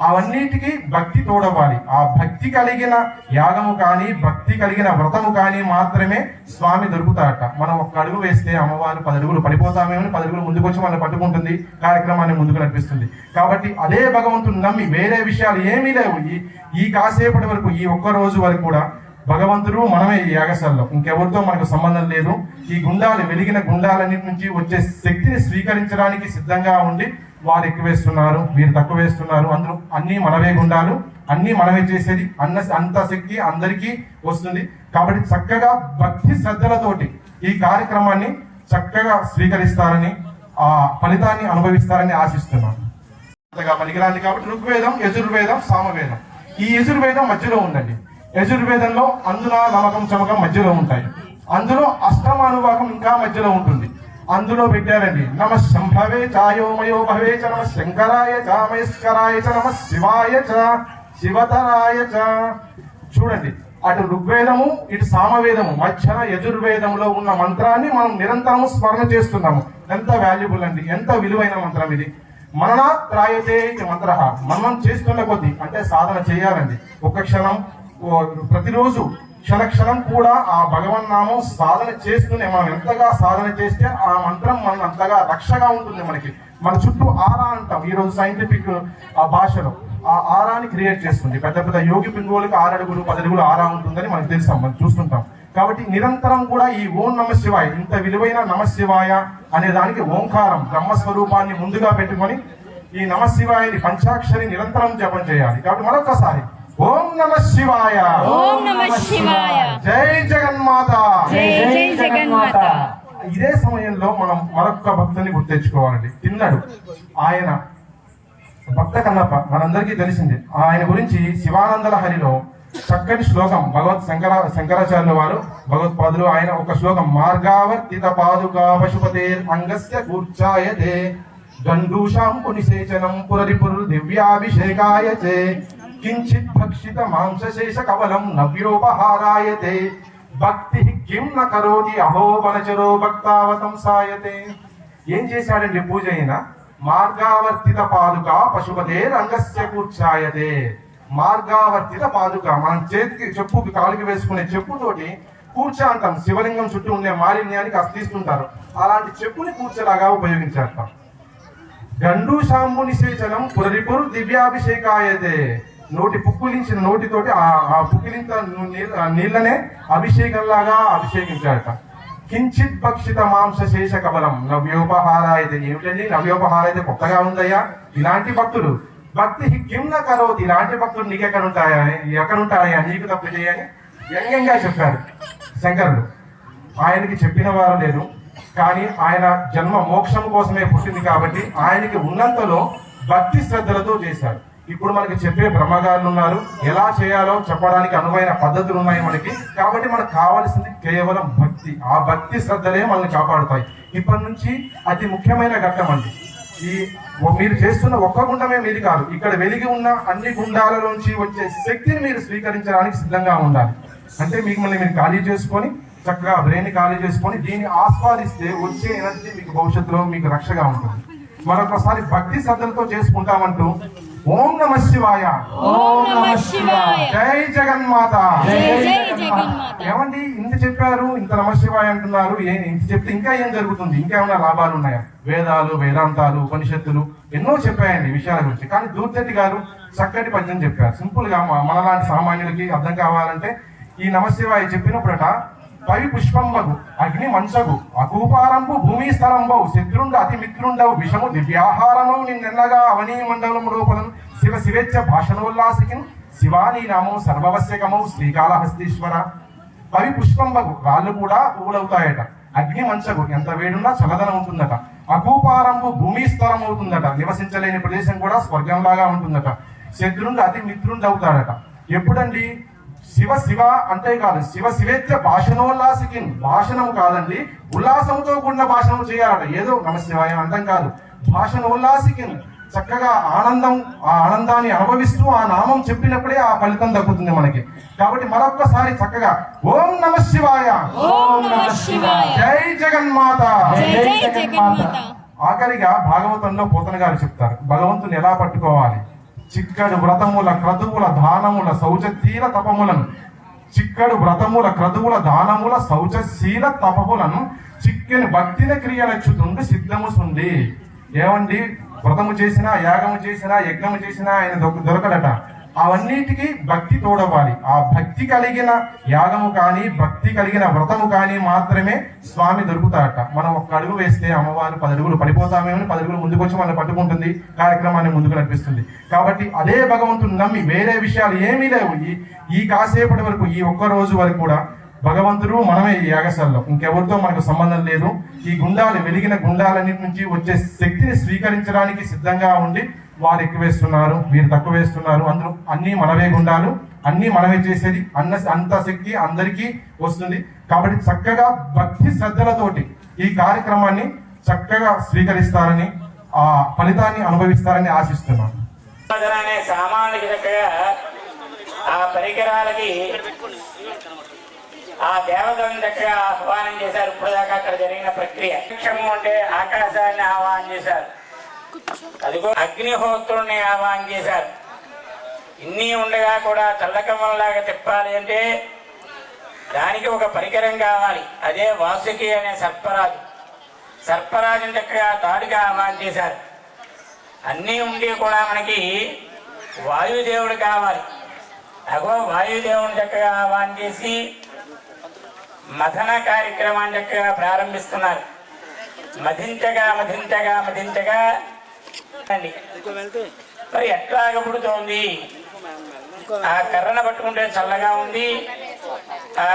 అవన్నిటికీ భక్తి తోడవాలి. ఆ భక్తి కలిగిన యాగము కానీ, భక్తి కలిగిన వ్రతము కానీ మాత్రమే స్వామి దొరుకుతాడట. మనం ఒక్క అడుగు వేస్తే అమ్మవారు 10 అడుగులు పడిపోతామేమని 10 అడుగులు ముందుకు వచ్చి మనం పట్టుకుంటుంది, కార్యక్రమాన్ని ముందుకు నడిపిస్తుంది. కాబట్టి అదే భగవంతుని నమ్మి వేరే విషయాలు ఏమీ లేవు. ఈ కాసేపటి వరకు, ఈ ఒక్క రోజు వరకు కూడా భగవంతుడు మనమే ఈ యాగశాలలో, ఇంకెవరితో మనకు సంబంధం లేదు. ఈ గుండాలు, వెలిగిన గుండాలన్నిటి నుంచి వచ్చే శక్తిని స్వీకరించడానికి సిద్ధంగా ఉండి వారు ఎక్కువ వేస్తున్నారు, వీరు తక్కువ వేస్తున్నారు. అందులో అన్ని మనవే గుండాలు, అన్ని మనమే చేసేది. అంత శక్తి అందరికీ వస్తుంది. కాబట్టి చక్కగా భక్తి శ్రద్ధలతోటి ఈ కార్యక్రమాన్ని చక్కగా స్వీకరిస్తారని, ఆ ఫలితాన్ని అనుభవిస్తారని ఆశిస్తున్నాను. పనికిరాంది కాబట్టి ఋగ్వేదం, యజుర్వేదం, సామవేదం. ఈ యజుర్వేదం మధ్యలో ఉందండి. యజుర్వేదంలో అందున నమకం చమకం మధ్యలో ఉంటాయి. అందులో అష్టమానువాకం ఇంకా మధ్యలో ఉంటుంది. అందులో పెట్టారండి నమ శంభవే చాయోమయో భవే చ నమ శంకరాయ చ మహేశ్వరాయ చ నమ శివాయ చ శివతరాయ చ. చూడండి, అటు ఋగ్వేదము, ఇటు సామవేదము మధ్యన యజుర్వేదంలో ఉన్న మంత్రాన్ని మనం నిరంతరము స్మరణ చేస్తున్నాము. ఎంత వాల్యుబుల్ అండి, ఎంత విలువైన మంత్రం ఇది. మననాత్రాయతే ఇది మంత్ర. మనం చేస్తున్న కొద్దీ, అంటే సాధన చేయాలండి. ఒక క్షణం, ప్రతిరోజు క్షణక్షణం కూడా ఆ భగవన్నామం సాధన చేస్తూనే, మనం ఎంతగా సాధన చేస్తే ఆ మంత్రం మనం అంతగా రక్షగా ఉంటుంది మనకి. మన చుట్టూ ఆరా అంటాం ఈ రోజు సైంటిఫిక్ భాషలో. ఆ ఆరాని క్రియేట్ చేస్తుంది. పెద్ద పెద్ద యోగి పింగోళ్ళకి 6 అడుగులు 10 అడుగులు ఆరా ఉంటుందని మనకు తెలుసాం, మనం చూస్తుంటాం. కాబట్టి నిరంతరం కూడా ఈ ఓం నమ శివాయ, ఇంత విలువైన నమ శివాయ అనే దానికి ఓంకారం బ్రహ్మస్వరూపాన్ని ముందుగా పెట్టుకొని ఈ నమ శివాయని పంచాక్షరి నిరంతరం జపం చేయాలి. కాబట్టి మరొకసారి ఓం నమ శివాయ, ఓం నమః శివాయ, జై జగన్మాత, జై జై జగన్మాత. ఇదే సమయంలో మనం మరొక భక్తుని గుర్తించుకోవాలండి. తిన్నాడు ఆయన భక్త కన్నప్ప, మనందరికీ తెలిసిందే. ఆయన గురించి శివానందల హరిలో చక్కటి శ్లోకం శంకరాచార్యుల వారు భగవత్పాదులు ఆయన ఒక శ్లోకం, మార్గావర్తిత పాదుకా పశుపతేర్ అంగస్య కూర్చాయతే గండూషాం పునిసేచనం పురరిపుర్ దివ్యాభిషేకాయతే కించిత్ భక్షిత మాంసశేష కవలం నవ్యోపహారాయతే భక్తి కిం న కరోతి అహో వనచరో భక్తావతంసాయతే. ఏం చేశాడండి పూజ అయినా? మార్గావర్తిత పాదుక పశుపతే రంగస్య కూర్చాయతే. మార్గావర్తిత పాదుక, మనం చేతికి చెప్పుకి కాలుకి వేసుకునే చెప్పుతోటి కూర్చ అంటాం. శివలింగం చుట్టూ ఉండే మాలిన్యానికి అస్తిస్తుంటారు. అలాంటి చెప్పుని కూర్చలాగా ఉపయోగించారు. గండు శాంబు నిషేచనం పురరిపురు దివ్యాభిషేకాయతే. నోటి పుక్కిలించిన నోటితోటి ఆ పుక్కిలింత నీళ్ళనే అభిషేకంలాగా అభిషేకించాడట. కించిత్ భక్షిత మాంస శేష కబలం నవ్యోపహార అయితే ఏమిటండి? నవ్యోపహార అయితే కొత్తగా ఉందయ్యా. ఇలాంటి భక్తులు భక్తి కింద కరోతి, ఇలాంటి భక్తులు నీకు ఎక్కడుంటాయా నీకు తప్పు చేయని వ్యంగ్యంగా చెప్పారు శంకరుడు. ఆయనకి చెప్పిన వారు లేరు, కానీ ఆయన జన్మ మోక్షం కోసమే పుట్టింది కాబట్టి ఆయనకి ఉన్నంతలో భక్తి శ్రద్ధలతో చేశారు. ఇప్పుడు మనకి చెప్పే బ్రహ్మగారులు ఉన్నారు, ఎలా చేయాలో చెప్పడానికి అనువైన పద్ధతులు ఉన్నాయి మనకి. కాబట్టి మనకు కావాల్సింది కేవలం భక్తి. ఆ భక్తి శ్రద్ధలే మనల్ని కాపాడుతాయి. ఇప్పటి నుంచి అతి ముఖ్యమైన ఘట్టం అండి. ఈ మీరు చేస్తున్న ఒక్క గుండమే మీది కాదు, ఇక్కడ వెలిగి ఉన్న అన్ని గుండాలలోంచి వచ్చే శక్తిని మీరు స్వీకరించడానికి సిద్ధంగా ఉండాలి. అంటే మిమ్మల్ని మీరు ఖాళీ చేసుకొని చక్కగా బ్రెయిన్ ఖాళీ చేసుకొని దీన్ని ఆస్వాదిస్తే వచ్చే ఎనర్జీ మీకు భవిష్యత్తులో మీకు రక్షగా ఉంటుంది. మరొకసారి భక్తి శ్రద్ధలతో చేసుకుంటామంటూ ఓం నమ శివాయ, ఓం నమః శివాయ. జై జగన్మాత. జై జై జగన్మాత. ఏమండి ఇంత చెప్పారు, ఇంత నమ శివాయ అంటున్నారు, ఇంత చెప్తే ఇంకా ఏం జరుగుతుంది? ఇంకా ఏమైనా లాభాలు ఉన్నాయా? వేదాలు, వేదాంతాలు, ఉపనిషత్తులు ఎన్నో చెప్పాయండి విషయాల గురించి. కానీ దూర్జటి గారు చక్కటి పద్యం చెప్పారు. సింపుల్ గా మనలాంటి సామాన్యులకి అర్థం కావాలంటే ఈ నమ శివాయ చెప్పినప్పుడట పవి పుష్పంబగు అగ్ని మంచగు అకూపారంబు భూమి స్థలంబవు శత్రుండు అతి మిత్రుండవు విషము దివ్యాహారమవు నిన్నెన్నగా అవనీ మండలం రూపలను శివ శివేచ్ఛ భాషణోల్లాసికిన్ శివాని నామం సర్వవశ్యకమవు శ్రీకాళహస్తీశ్వర. పవి పుష్పంబగు రాళ్ళు కూడా పువ్వులవుతాయట. అగ్ని మంచగు ఎంత వేడున్నా చల్లదనం ఉంటుందట. అకూపారంబు భూమి స్థలం అవుతుందట. నివసించలేని ప్రదేశం కూడా స్వర్గంలాగా ఉంటుందట. శత్రుండు అతి మిత్రుండు అవుతాడట. ఎప్పుడండి? శివ శివ అంటే కాదు, శివ శివేచ్ఛ భాషణోల్లాసికి, భాషణం కాదండి, ఉల్లాసంతో కూడిన భాషణం చేయాలట. ఏదో నమ శివాయ అంతం కాదు, భాషణోల్లాసికి చక్కగా ఆనందం, ఆ ఆనందాన్ని అనుభవిస్తూ ఆ నామం చెప్పినప్పుడే ఆ ఫలితం దక్కుతుంది మనకి. కాబట్టి మరొక్కసారి చక్కగా ఓం నమ శివాయ, ఓం నమః శివాయ. జై జగన్మాత. జై జై జగన్మాత. ఆఖరిగా భాగవతంలో పోతన గారు చెప్తారు భగవంతుని ఎలా పట్టుకోవాలి. చిక్కడు వ్రతముల క్రతువుల దానముల శౌచశీల తపములను, చిక్కడు వ్రతముల క్రతువుల దానముల శౌచశీల తపములను చిక్కని భక్తిని క్రియనచ్చుతుండు సిద్ధము సుండి. ఏమండి? వ్రతము చేసినా, యాగము చేసినా, యజ్ఞము చేసినా ఆయన దొరకడట. అవన్నిటికీ భక్తి తోడవ్వాలి. ఆ భక్తి కలిగిన యాగము కానీ, భక్తి కలిగిన వ్రతము కానీ మాత్రమే స్వామి దొరుకుతాడట. మనం ఒక్క అడుగు వేస్తే అమ్మవారు 10 అడుగులు పడిపోతామేమని 10 అడుగులు ముందుకు వచ్చి మనల్ని పట్టుకుంటుంది, కార్యక్రమాన్ని ముందుకు నడిపిస్తుంది. కాబట్టి అదే భగవంతుని నమ్మి వేరే విషయాలు ఏమీ లేవు. ఈ కాసేపటి వరకు, ఈ ఒక్క రోజు వరకు కూడా భగవంతుడు మనమే ఈ యాగశాలలో, ఇంకెవరితో మనకు సంబంధం లేదు. ఈ గుండాలు, వెలిగిన గుండాలన్నిటి నుంచి వచ్చే శక్తిని స్వీకరించడానికి సిద్ధంగా ఉండి వారు ఎక్కువ వేస్తున్నారు, వీరు తక్కువ వేస్తున్నారు. అందులో అన్ని మనవే గుండాలు, అన్ని మనమే చేసేది. అంత శక్తి అందరికీ వస్తుంది. కాబట్టి చక్కగా భక్తి శ్రద్ధలతోటి ఈ కార్యక్రమాన్ని చక్కగా స్వీకరిస్తారని, ఆ ఫలితాన్ని అనుభవిస్తారని ఆశిస్తున్నాను. అనే సామాన్లకి చక్కగా ఆ పరికరాలకి ఆ దేవతలను చక్కగా ఆహ్వానం చేశారు. ఇప్పుడు దాకా అక్కడ జరిగిన ప్రక్రియ క్షము అంటే ఆకాశాన్ని ఆహ్వానం చేశారు. అదిగో అగ్నిహోత్రుని ఆహ్వానం చేశారు. ఇన్ని ఉండగా కూడా చల్లకమ్మలాగా తిప్పాలి అంటే దానికి ఒక పరికరం కావాలి. అదే వాసుకి అనే సర్పరాజు. సర్పరాజుని చక్కగా తాడుగా ఆహ్వానం చేశారు. అన్నీ ఉండి కూడా మనకి వాయుదేవుడు కావాలి. అగో వాయుదేవుని చక్కగా ఆహ్వానం చేసి మథన కార్యక్రమాన్ని చక్కగా ప్రారంభిస్తున్నారు. మధించగా మధించగా మధించగా అండి మరి ఎట్లాగ పుడుతోంది? ఆ కర్రను పట్టుకుంటే చల్లగా ఉంది, ఆ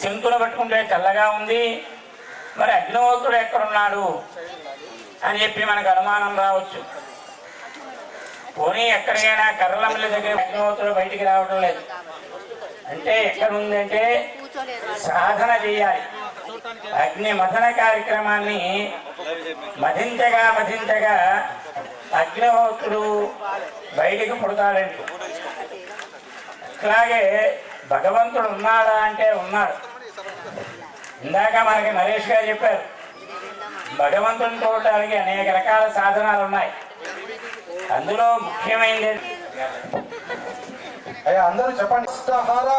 శంకును పట్టుకుంటే చల్లగా ఉంది. మరి అగ్నిహోత్రుడు ఎక్కడున్నాడు అని చెప్పి మనకు అనుమానం రావచ్చు. పోనీ ఎక్కడికైనా కర్రల మిల్ల దగ్గర అగ్నిహోత్రుడు బయటికి రావడం లేదు అంటే ఎక్కడ ఉందంటే సాధన చేయాలి. అగ్ని మథన కార్యక్రమాన్ని మధించగా మధించగా అగ్నిహోత్రుడు బయటికి పుడతాడండి. అట్లాగే భగవంతుడు ఉన్నాడా అంటే ఉన్నాడు. ఇందాక మనకి నరేష్ గారు చెప్పారు, భగవంతుని చూడటానికి అనేక రకాల సాధనాలు ఉన్నాయి. అందులో ముఖ్యమైనది అందరూ చెప్పండి. నష్టహర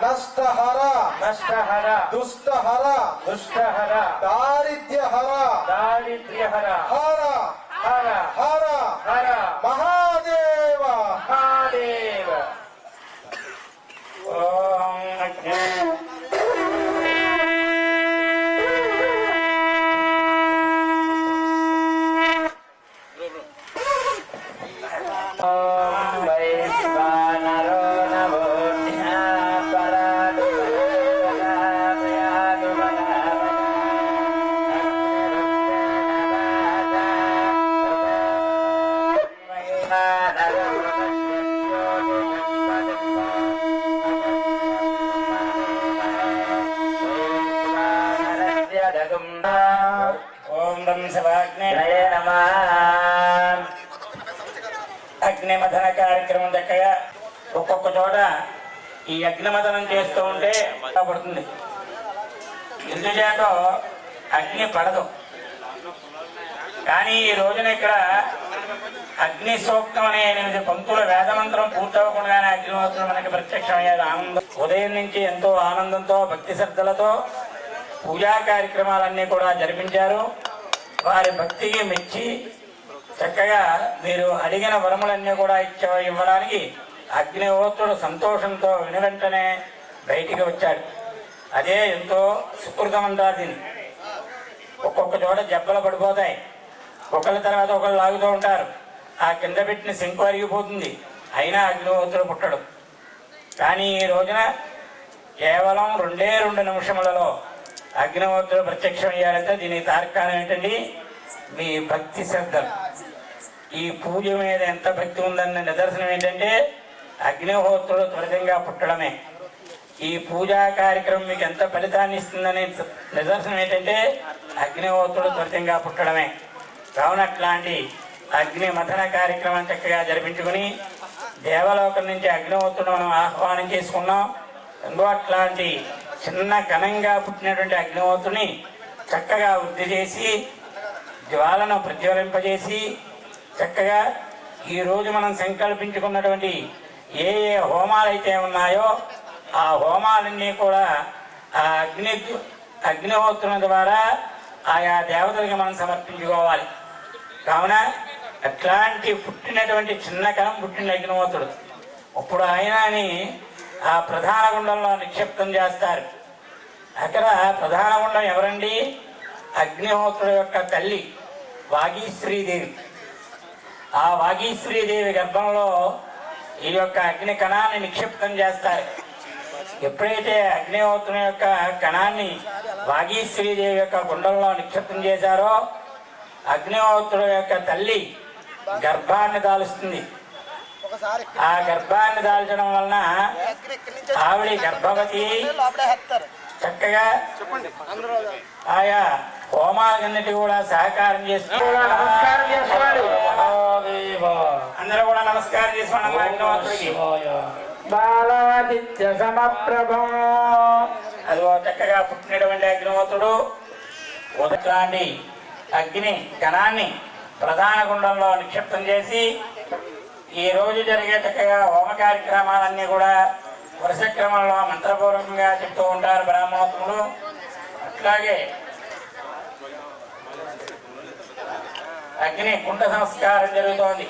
నష్టహర నష్టహర దుష్టహర దుష్టహర దారిద్ర్యహర దారిద్ర్యహర హర హర హర హర మహాదేవ మహాదేవ. ఓం వం శివాగ్నే నమః. అగ్నిమథన కార్యక్రమం చక్కగా ఒక్కొక్క చోట ఈ అగ్నిమథనం చేస్తూ ఉంటే పడుతుంది. ఎందుచేత అగ్ని పడదు. కానీ ఈ రోజున ఇక్కడ అగ్ని సూక్తం అనే 8 పంక్తుల వేదమంత్రం పూర్తవకుండానే అగ్నిహోత్రం మనకి ప్రత్యక్షమయ్యేది. ఆనందం ఉదయం నుంచి ఎంతో ఆనందంతో భక్తి శ్రద్ధలతో పూజా కార్యక్రమాలన్నీ కూడా జరిపించారు. వారి భక్తికి మెచ్చి చక్కగా మీరు అడిగిన వరములన్నీ కూడా ఇవ్వడానికి అగ్నిహోత్రుడు సంతోషంతో వెనువెంటనే బయటికి వచ్చాడు. అదే ఎంతో సుకృతం అంటారు దీన్ని. ఒక్కొక్క చోట జబ్బలు పడిపోతాయి, ఒకళ్ళ తర్వాత ఒకళ్ళు లాగుతూ ఉంటారు. ఆ కింద పెట్టిన శంకు అరిగిపోతుంది, అయినా అగ్నిహోత్రుడు పుట్టడు. కానీ ఈ రోజున కేవలం 2 నిమిషములలో అగ్నిహోత్రుడు ప్రత్యక్షం అయ్యారంటే దీనికి తార్కాణం ఏంటండి? మీ భక్తి శ్రద్ధలు. ఈ పూజ మీద ఎంత భక్తి ఉందన్న నిదర్శనం ఏంటంటే అగ్నిహోత్రుడు త్వరితంగా పుట్టడమే. ఈ పూజా కార్యక్రమం మీకు ఎంత ఫలితాన్ని ఇస్తుందనే నిదర్శనం ఏంటంటే అగ్నిహోత్రుడు త్వరితంగా పుట్టడమే. కావున అట్లాంటి అగ్ని మథన కార్యక్రమం చక్కగా జరిపించుకుని దేవలోకం నుంచి అగ్నిహోత్రుడు మనం ఆహ్వానం చేసుకున్నాం. ఇంకో అట్లాంటి చిన్న ఘనంగా పుట్టినటువంటి అగ్నిహోత్రుని చక్కగా వృద్ధి చేసి జ్వాలను ప్రజ్వలింపజేసి చక్కగా ఈరోజు మనం సంకల్పించుకున్నటువంటి ఏ హోమాలు అయితే ఉన్నాయో ఆ హోమాలన్నీ కూడా ఆ అగ్నిహోత్రుని ద్వారా ఆయా దేవతలకి మనం సమర్పించుకోవాలి. కావున అట్లాంటి పుట్టినటువంటి చిన్న కణం పుట్టిన అగ్నిహోత్రుడు ఇప్పుడు ఆయనని ఆ ప్రధాన గుండంలో నిక్షిప్తం చేస్తారు. అక్కడ ప్రధాన గుండం ఎవరండి? అగ్నిహోత్రుడు యొక్క తల్లి వాగీశ్రీదేవి. ఆ వాగీశ్రీదేవి గర్భంలో ఈ యొక్క అగ్ని కణాన్ని నిక్షిప్తం చేస్తారు. ఎప్పుడైతే అగ్నిహోత్రుని యొక్క కణాన్ని వాగీశ్రీదేవి యొక్క గుండంలో నిక్షిప్తం చేశారో అగ్నిహోత్రుడు యొక్క తల్లి గర్భాన్ని దాలుస్తుంది. ఆ గర్భాన్ని దాల్చడం వలన ఆవిడ గర్భవతి చక్కగా ఆయా హోమాలన్నిటి కూడా సహకారం చేస్తూ నమస్కారం చేసుకోవాలి. అందరూ కూడా నమస్కారం చేసుకోండి. అగ్నిహోత్రుడికి బాలాదిత్య సమప్రభం. అదిగో చక్కగా పుట్టినటువంటి అగ్నిహోత్రుడు ఉదట్లాంటి అగ్ని కణాన్ని ప్రధాన గుండంలో నిక్షిప్తం చేసి ఈ రోజు జరిగే చక్కగా హోమ కార్యక్రమాలన్నీ కూడా వరుస క్రమంలో మంత్రపూర్వకంగా చెప్తూ ఉంటారు బ్రాహ్మణోత్తములు. అట్లాగే అగ్ని కుండ సంస్కారం జరుగుతోంది.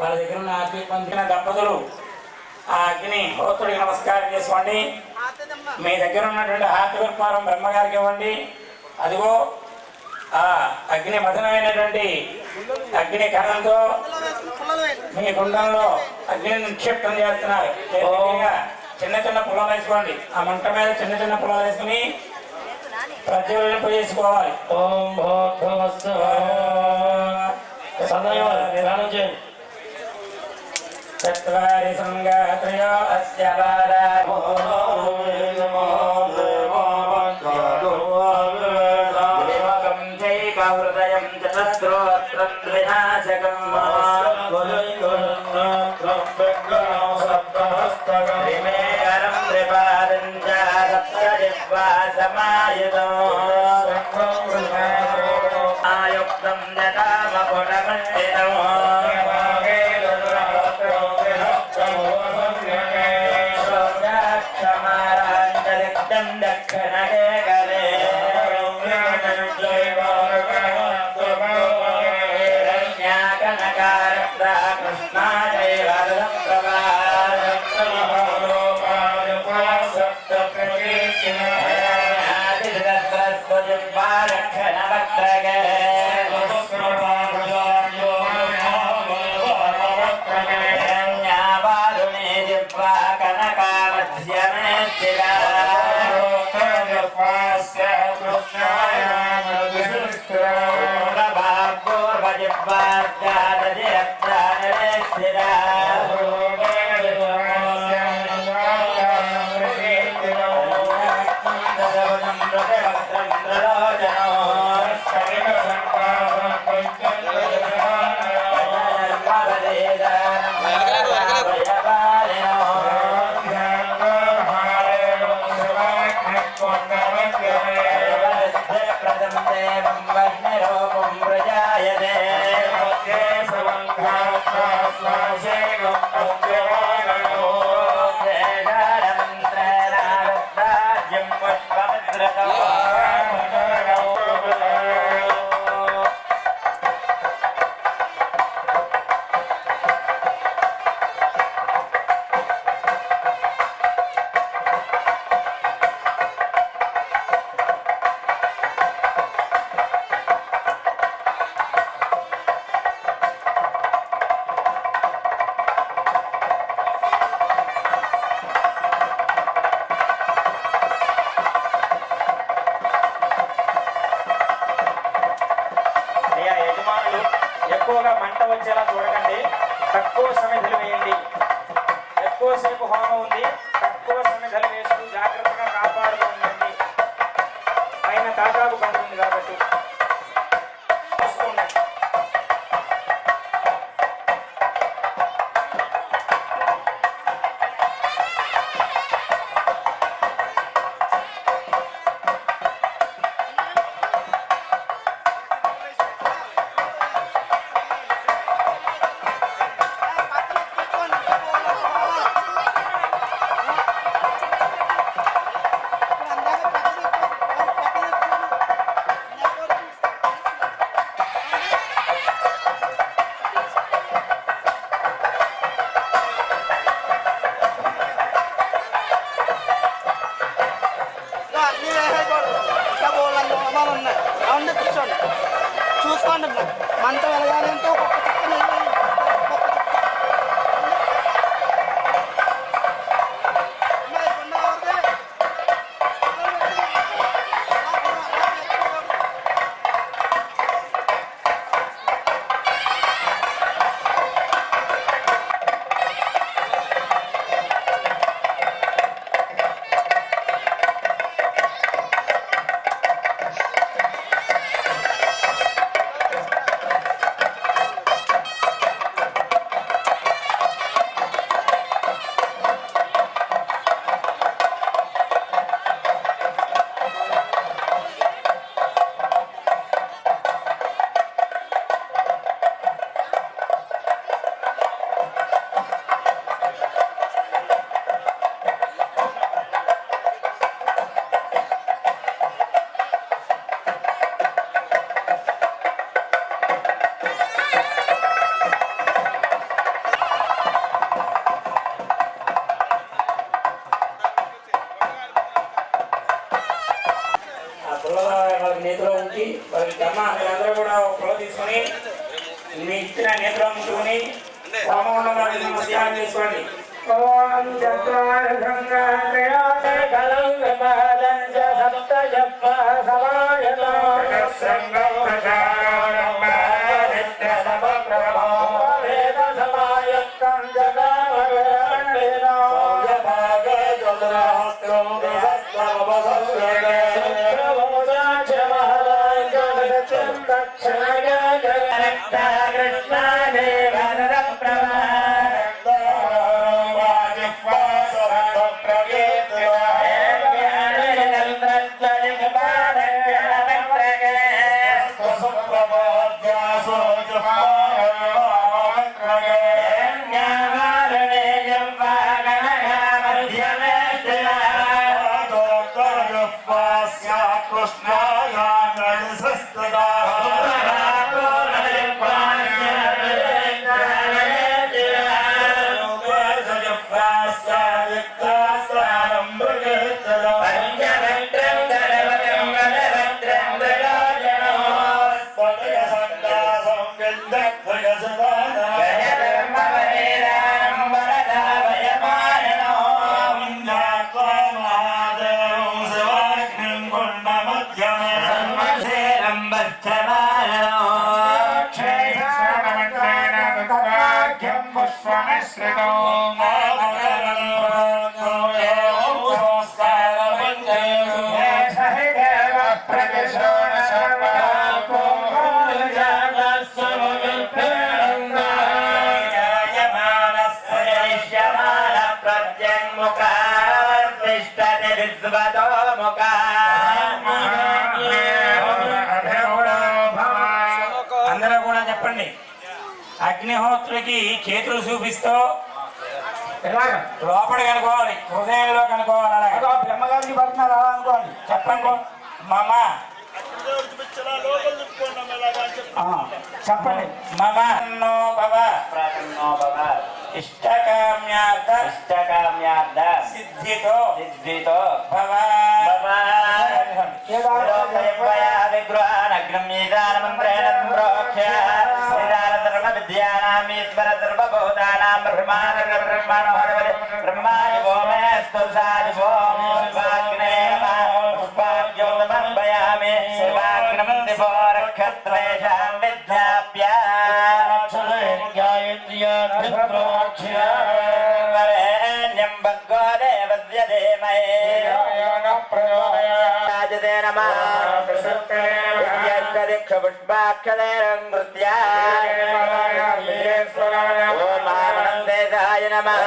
వాళ్ళ దగ్గర ఉన్న ఆత్మీయ పొందిన దంపతులు ఆ అగ్ని హోత్రుడికి నమస్కారం చేసుకోండి. మీ దగ్గర ఉన్నటువంటి హారతికర్పూరం బ్రహ్మగారికి ఇవ్వండి. అదిగో ఆ అగ్ని మథనమైనటువంటి అగ్ని కణంతో మీ గుండంలో అగ్ని నిక్షిప్తం చేస్తున్నారు. చిన్న చిన్న పుల్లలు వేసుకోండి. ఆ మంట మీద చిన్న చిన్న పుల్లలు వేసుకుని ప్రజ్వలింప చేసుకోవాలి. చత్వారి సంగాత్రయో అస్య హృదయం చతస్రోత్రం వినాశకం రిమేకరం త్రిపాదం చ సప్తజిహ్వా సమాయుధం ఆయుక్తం జటామపుటమండితం క్షమారాంతరిక్తం దక్షిణగే కరే ఎక్కువగా మంట వచ్చేలా చూడకండి, తక్కువ సమిధులు వేయండి. ఎక్కువసేపు హోమం ఉంది, తక్కువ సమిధులు వేస్తూ జాగ్రత్తగా కాపాడుతూ ఉండండి. పైన తాటాకు పడుతుంది కాబట్టి వస్తూ ఉండండి. చూసుకోండి మంట వెలగాలంటే ఒక్కొక్క నేతిలో ఉంచి వాళ్ళకి అమ్మ మీరందరూ కూడా ఒక పొల తీసుకొని మీ ఇచ్చిన నేతిలో ఉంచుకొని హోమగుండంలో ధ్యానం చేసుకోండి. ఓం చత్వారి Yeah. పుష్పమిశ్రితం అందరూ కూడా చెప్పండి. అగ్నిహోత్రుడికి చేతులు చూపిస్తూ లోపల కనుకోవాలి, హృదయంలో కనుకోవాలి. అలాగే బ్రహ్మగారికి పడుతున్నారు అలా అనుకోండి. చెప్పండి. మమ చెప్పండి. మమ నో భవ ఇష్టకామ్యార్థ సిద్ధితో భవ ఓమానందేశాయ నమః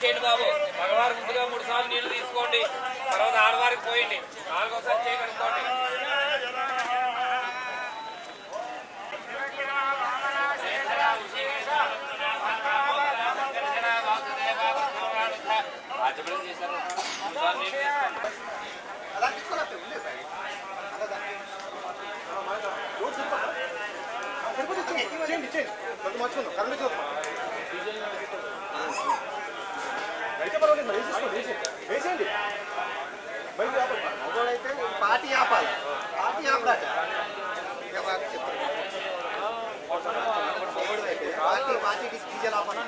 చేయండి బాబు. మగవారు ముందుగా 3 సార్లు నీళ్లు తీసుకోండి, తర్వాత ఆడవారికి పోయండి, 4వసారి చేయగలుగుకోండి. పార్టీ ఆపాలి, పార్టీ ఆపరాట పార్టీ డీజల్ ఆపాలి.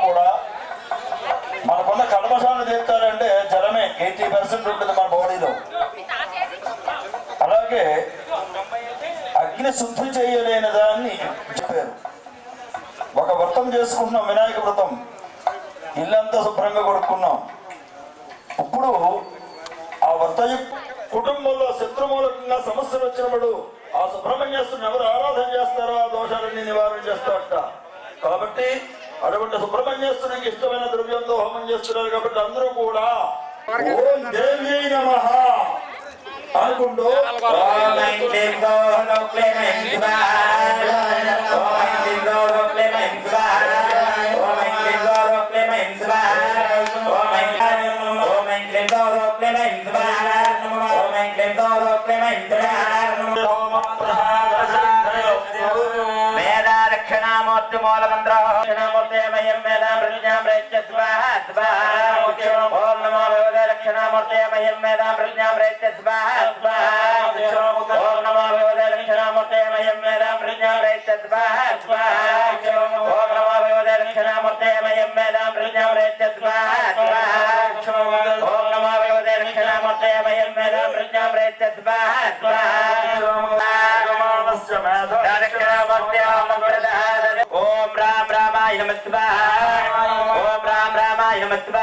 కూడా మనకున్న కల్మషాన్ని తీర్చాలంటే జలమే 80% ఉంటుంది మన బాడీలో. అలాగే అగ్ని శుద్ధి చేయలేని దాన్ని చెప్పారు. ఒక వ్రతం చేసుకున్నాం, వినాయక వ్రతం, ఇల్లంతా శుభ్రంగా కొడుకున్నాం. ఇప్పుడు ఆ వ్రత కుటుంబంలో శత్రుమూలకంగా సమస్యలు వచ్చినప్పుడు ఆ సుబ్రహ్మణ్యేశ్వరుని ఎవరు ఆరాధన చేస్తారో ఆ దోషాలన్నీ నివారణ చేస్తారట. కాబట్టి అటువంటి సుబ్రహ్మణ్యేశ్వరునికి ఇష్టమైన ద్రవ్యంతో హోమం చేస్తున్నారు. కాబట్టి అందరూ కూడా ఓం దేవి నమః అనుకుంటూ ఓం రామ రామాయ నమః. ఓం రామ రామాయ నమః.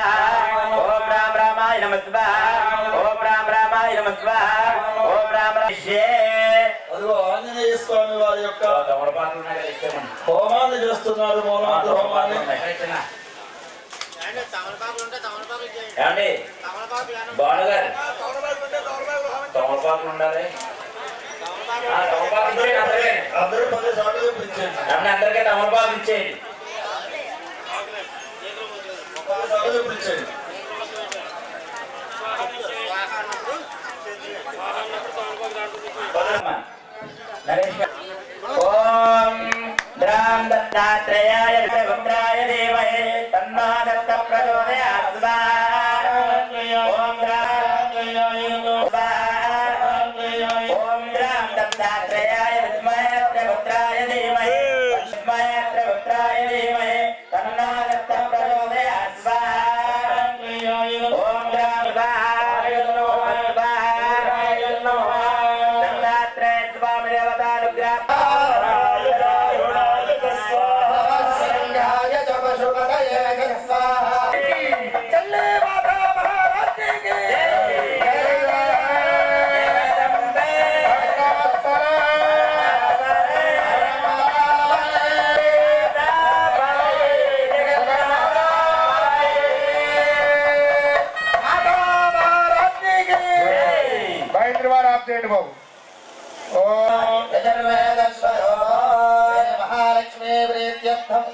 ఓం రామ రామాయ నమః. ఓం రామ రామాయ నమః. ఓం రామ అదిగో ఆంజనేయ స్వామి వారి యొక్క హోమాన్ని చేస్తున్నారు. మూలమంత్ర హోమాన్ని ఏమండి బాలుగారు తమలపాకులు ఉండాలి. అందరూ 10 సార్లు ఇచ్చేయండి. అందరికీ తమలపాకులు ఇచ్చేయండి. 10 సార్లు ఇచ్చేయండి. ఓం ద్రాం దత్తాత్రేయాయ భద్రాయ దేవహే తన్నో దత్త ప్రచోదయాత్. ఓం ఓం ద్రాం దత్తాత్రేయాయ విద్మహే భద్రాయ దేవహే భద్రాయ ధీమహి తన్నో దత్త ప్రచోదయాత్. గాయత్రి వారు ఆప్ చేయండి బాబు. మహాలక్ష్మీ ప్రీత్యర్థం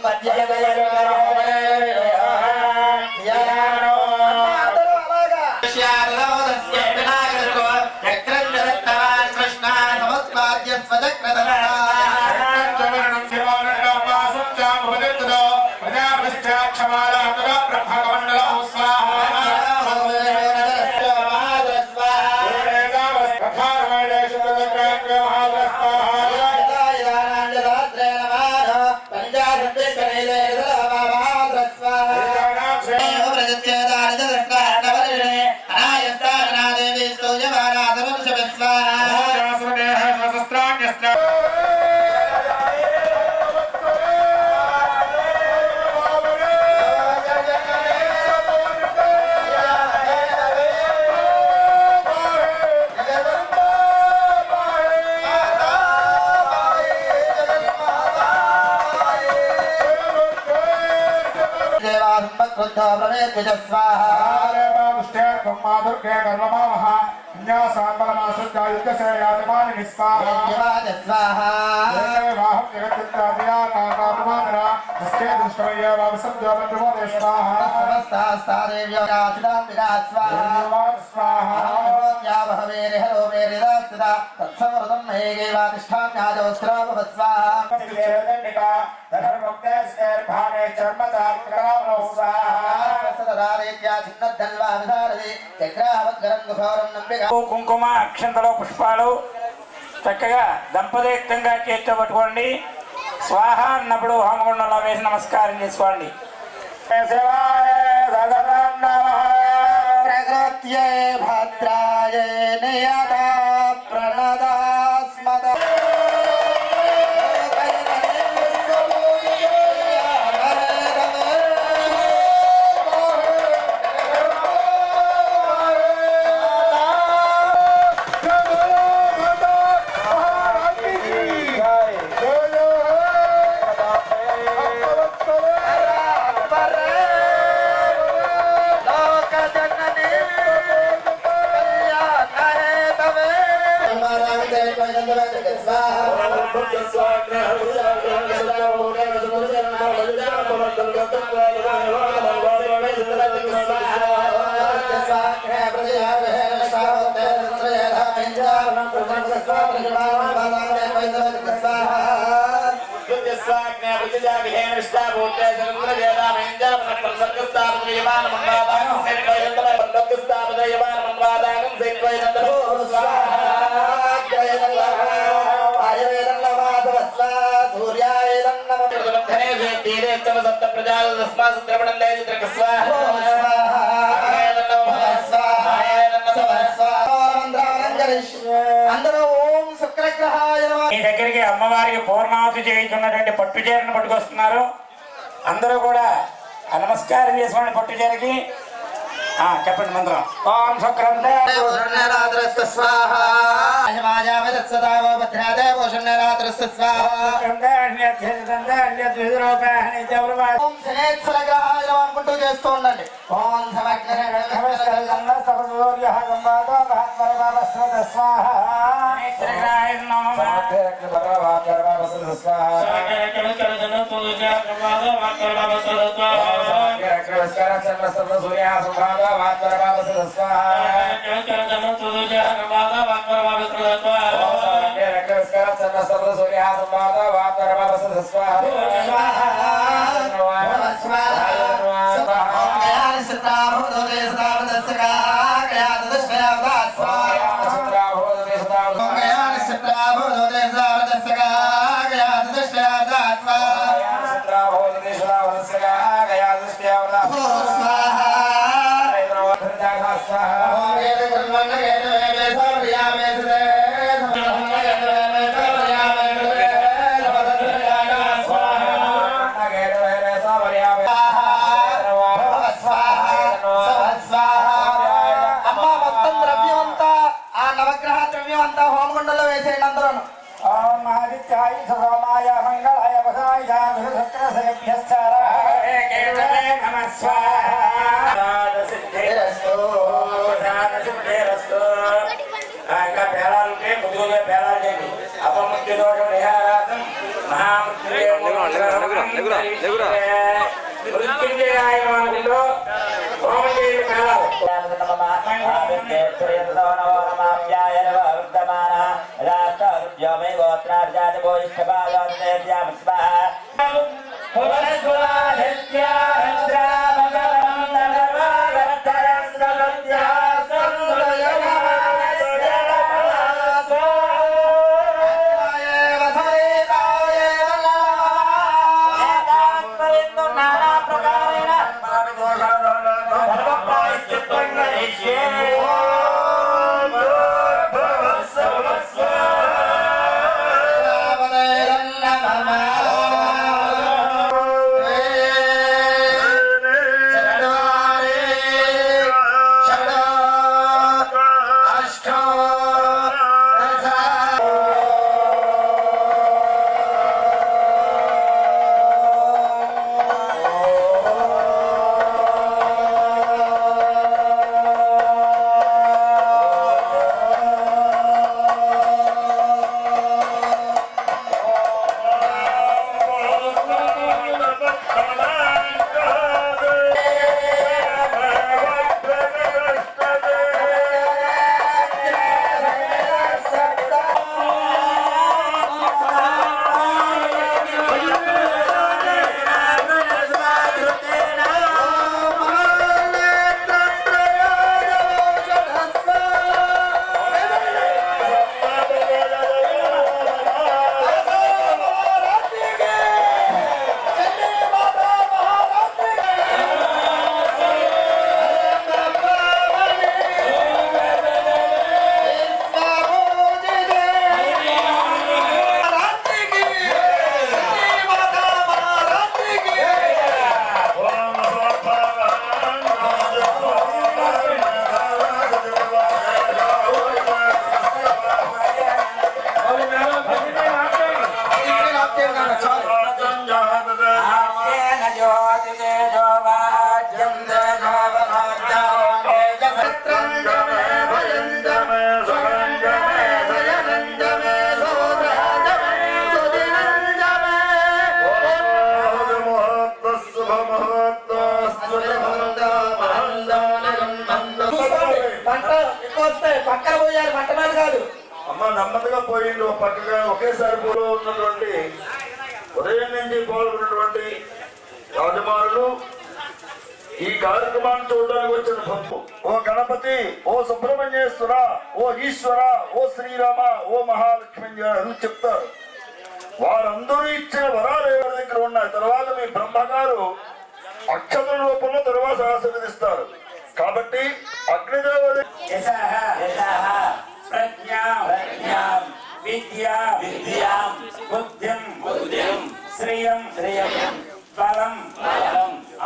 కుంకుమ అక్షంతలో పుష్పాలు చక్కగా దంపతియుక్తంగా చేతితో పట్టుకోండి. స్వాహ అన్నప్పుడు హోమగుండంలో వేసి నమస్కారం చేసుకోండి. ప్రకృత్యే భద్రాయ నియత ప్రణదాస్మద మీ దగ్గరికి అమ్మవారికి పూర్ణాహుతి చేయించున్నటువంటి పట్టు చీరను పట్టుకొస్తున్నారు. అందరూ కూడా నమస్కారం చేసుకోండి. పట్టు చీరకి చెప్పండి మంత్రం. ఓం శుక్రందే అనుకుంటూ చేస్తూ ఉండండి. ఓం పక్కన పోయాలి, మంటమాలు కాదు. అమ్మ నెమ్మదిగా పోయిండు పక్కగా ఒకేసారి పూలో ఉన్నటువంటి ఉదయం నుంచి పాల్గొన్నటువంటి రాజమానులు ఈ కార్యక్రమాన్ని చూడడానికి వచ్చిన భక్తు. ఓ గణపతి, ఓ సుబ్రహ్మణ్యేశ్వర, ఓ ఈశ్వర, ఓ శ్రీరామ, ఓ మహాలక్ష్మి అని చెప్తారు. వారందరూ ఇచ్చిన వరాలు ఎవరి దగ్గర ఉన్నాయి. తర్వాత మీ బ్రహ్మగారు అక్షతుల రూపంలో తరువాత ఆశీర్వదిస్తారు. కాబట్టి అగ్నిదేవుడి శ్రియం బలం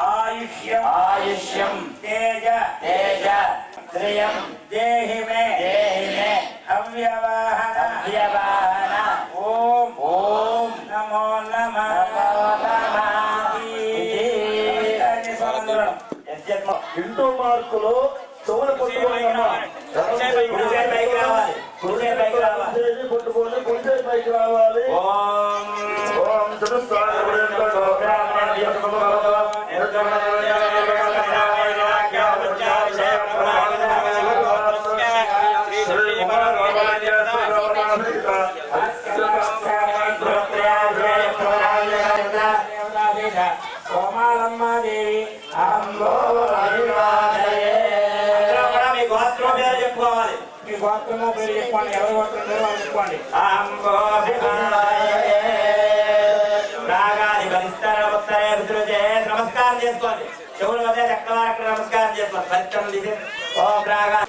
ఆయుష్యం తేజ శ్రియం దేహి మే అవ్యవహన ఓం నమో నమః. ఇంటూ మార్కులు చెవులు పట్టుకోండి. పట్టుకోండి, కొంచెం పైకి రావాలి. ఓం సోమాలమ్మాదేవి మీ గోత్రం పేరు చెప్పుకోవాలి. మీ గోత్రము పేరు చెప్పండి. ఎవరి గోత్రం పేరు వాళ్ళు చెప్పండి. నమస్కారం చేసుకోండి. చెవుల మధ్య చక్రవారికి నమస్కారం చేసుకోండి. పరిశ్రమలు తీసి ఓం రాగా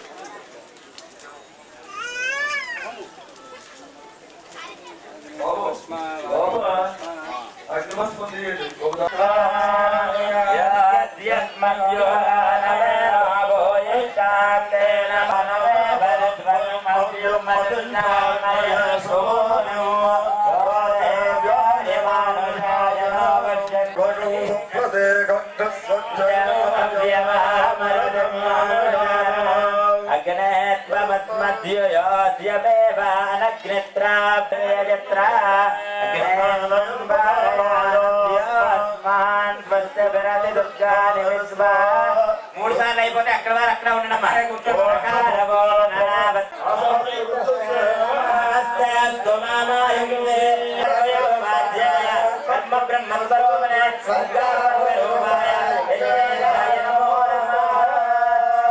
మూడు సార్లు అయిపోతే అక్కడ వారు అక్కడ ఉండడమ్మా.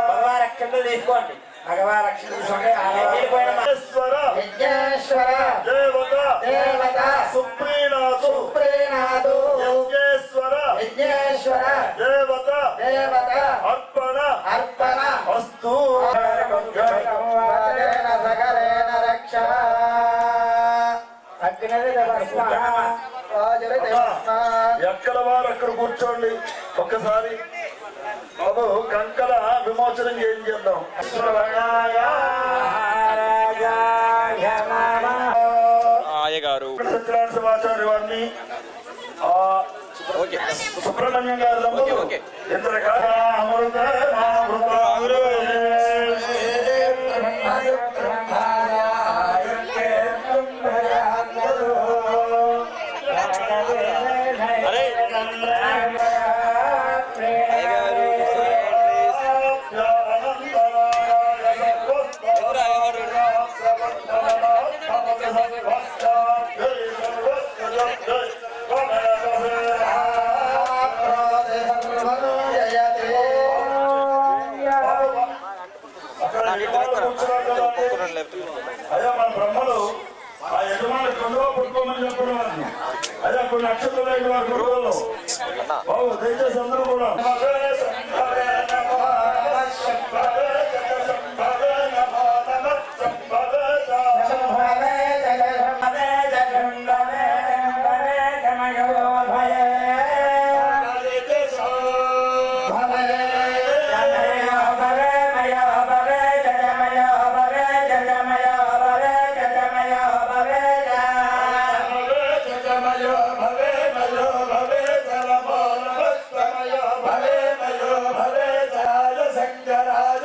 భగవారక్షలు తీసుకోండి. భగవారక్షలు తీసుకోండి. యజ్ఞేశ్వర దేవత సుప్రీనాథు యజ్ఞేశ్వర దేవత అర్పణ అస్తు. సకలేన రక్ష ఎక్కడ వారు అక్కడ కూర్చోండి. ఒక్కసారి బాబు కంకల విమోచనం ఏం చేద్దాం. సత్యనారాయణ శివాచార్య వారిని సుబ్రహ్మణ్యం గారు ఇద్దరు అయ్యా మన బ్రహ్మలు ఆ యజమాని కొండలో పడుకోమని చెప్పడం అయ్యా కొన్ని నక్షత్రాలు వారి గురువులలో బాబు దయచేసి అందరూ కూడా శంకరాజ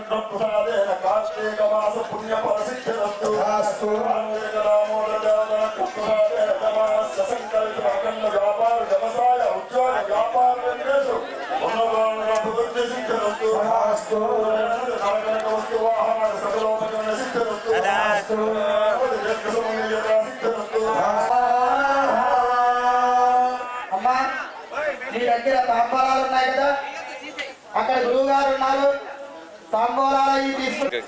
ప్రసాదేన కార్తీక మాస పుణ్య ఫలసిద్ధిరస్తు కార్తీక దామోదర దేవతల ప్రసాదేన జమాస్య సంకల్ప అఖండ వ్యాపార వ్యవసాయ ఉద్యోగ వ్యాపార వెంకటేశు ఉన్నత ప్రవృత్తి సిద్ధిరస్తు కనక వస్తు వాహన సకలోపకరణ సిద్ధిరస్తు సిద్ధిరస్తు. అమ్మా మీ దగ్గర తాంబూలాలు ఉన్నాయి కదా, అక్కడ గురువు గారు ఉన్నారు, తాంబూలాలు అవి తీసుకుని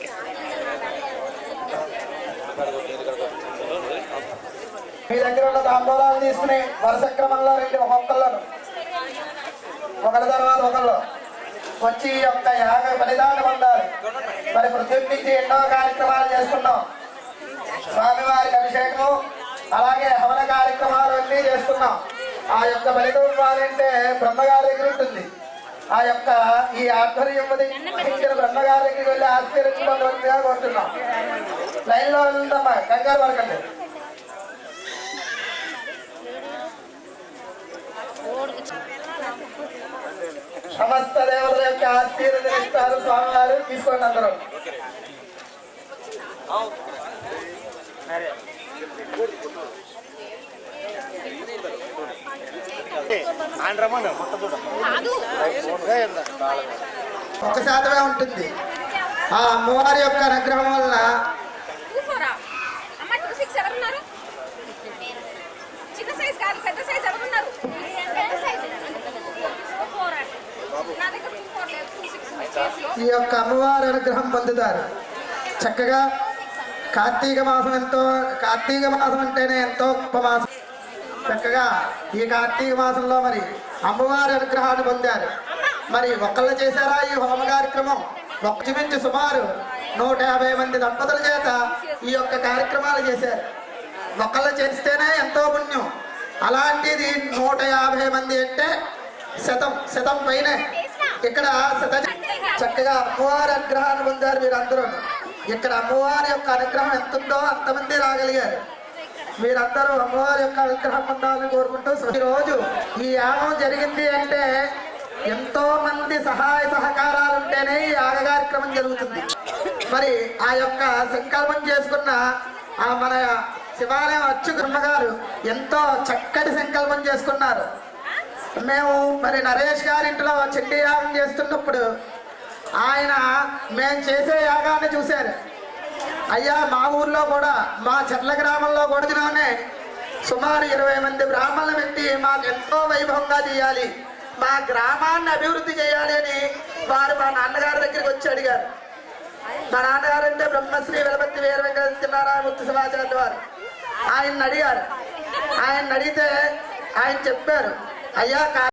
మీ దగ్గర ఉన్న తాంబూలాలు తీసుకుని వరుస క్రమంలో రెండు ఒక్కొక్కళ్ళను ఒకరి తర్వాత ఒకళ్ళు వచ్చి ఈ యొక్క యాగ బలిదానం పొందాలి. మరి ప్రత్యేకించి ఎన్నో కార్యక్రమాలు చేసుకున్నాం. స్వామివారికి అభిషేకం అలాగే హవన కార్యక్రమాలు అన్నీ చేసుకున్నాం. ఆ యొక్క బలిదానం ఇవ్వాలంటే బ్రహ్మగారి దగ్గర ఉంటుంది. ఆ యొక్క ఈ ఆధ్వర్యం వహించిన బ్రహ్మగారి దగ్గరికి వెళ్ళి ఆశ్చర్యించబడిగా కోరుతున్నాం. లైన్ లో ఉందమ్మా, కంగారు పడకండి. సమస్త దేవతల యొక్క ఆశీర్వదిస్తారు స్వామివారు. తీసుకోండి అందరూ. ఒక్క శాతమే ఉంటుంది. ఆ అమ్మవారి యొక్క అనుగ్రహం వలన ఈ యొక్క అమ్మవారి అనుగ్రహం పొందుతారు. చక్కగా కార్తీక మాసం అంటేనే ఎంతో గొప్ప మాసం. చక్కగా ఈ కార్తీక మాసంలో మరి అమ్మవారి అనుగ్రహాన్ని పొందారు. మరి ఒక్కళ్ళు చేశారా ఈ హోమ కార్యక్రమం? మించి సుమారు 150 మంది దంపతుల చేత ఈ యొక్క కార్యక్రమాలు చేశారు. ఒక్కళ్ళు చేస్తేనే ఎంతో పుణ్యం. అలాంటిది 150 మంది అంటే శతం పైన. ఇక్కడ చక్కగా అమ్మవారి అనుగ్రహాన్ని పొందారు మీరందరూ. ఇక్కడ అమ్మవారి యొక్క అనుగ్రహం ఎంత ఉందో అంతమంది రాగలిగారు. మీరందరూ అమ్మవారి యొక్క అనుగ్రహం పొందాలని కోరుకుంటూ ఈరోజు ఈ యాగం జరిగింది అంటే ఎంతో మంది సహాయ సహకారాలు ఉంటేనే ఈ యాగ కార్యక్రమం జరుగుతుంది. మరి ఆ యొక్క సంకల్పం చేసుకున్న ఆ మన శివాలయం అచ్చు బ్రహ్మగారు ఎంతో చక్కటి సంకల్పం చేసుకున్నారు. మేము మరి నరేష్ గారి ఇంట్లో చండీ యాగం చేస్తున్నప్పుడు ఆయన మేము చేసే యాగాన్ని చూశారు. అయ్యా మా ఊర్లో కూడా మా చెట్ల గ్రామంలో కొడుకులోనే సుమారు 20 మంది బ్రాహ్మణులు పెట్టి మాకు ఎంతో వైభవంగా చేయాలి, మా గ్రామాన్ని అభివృద్ధి చేయాలి అని వారు మా నాన్నగారి దగ్గరికి వచ్చి అడిగారు. మా నాన్నగారు అంటే బ్రహ్మశ్రీ వెలపత్తి వీర వెంకట సత్యనారాయణమూర్తి శివాచార్యుల వారు. ఆయన అడిగారు. ఆయన అడిగితే ఆయన చెప్పారు, అయ్యా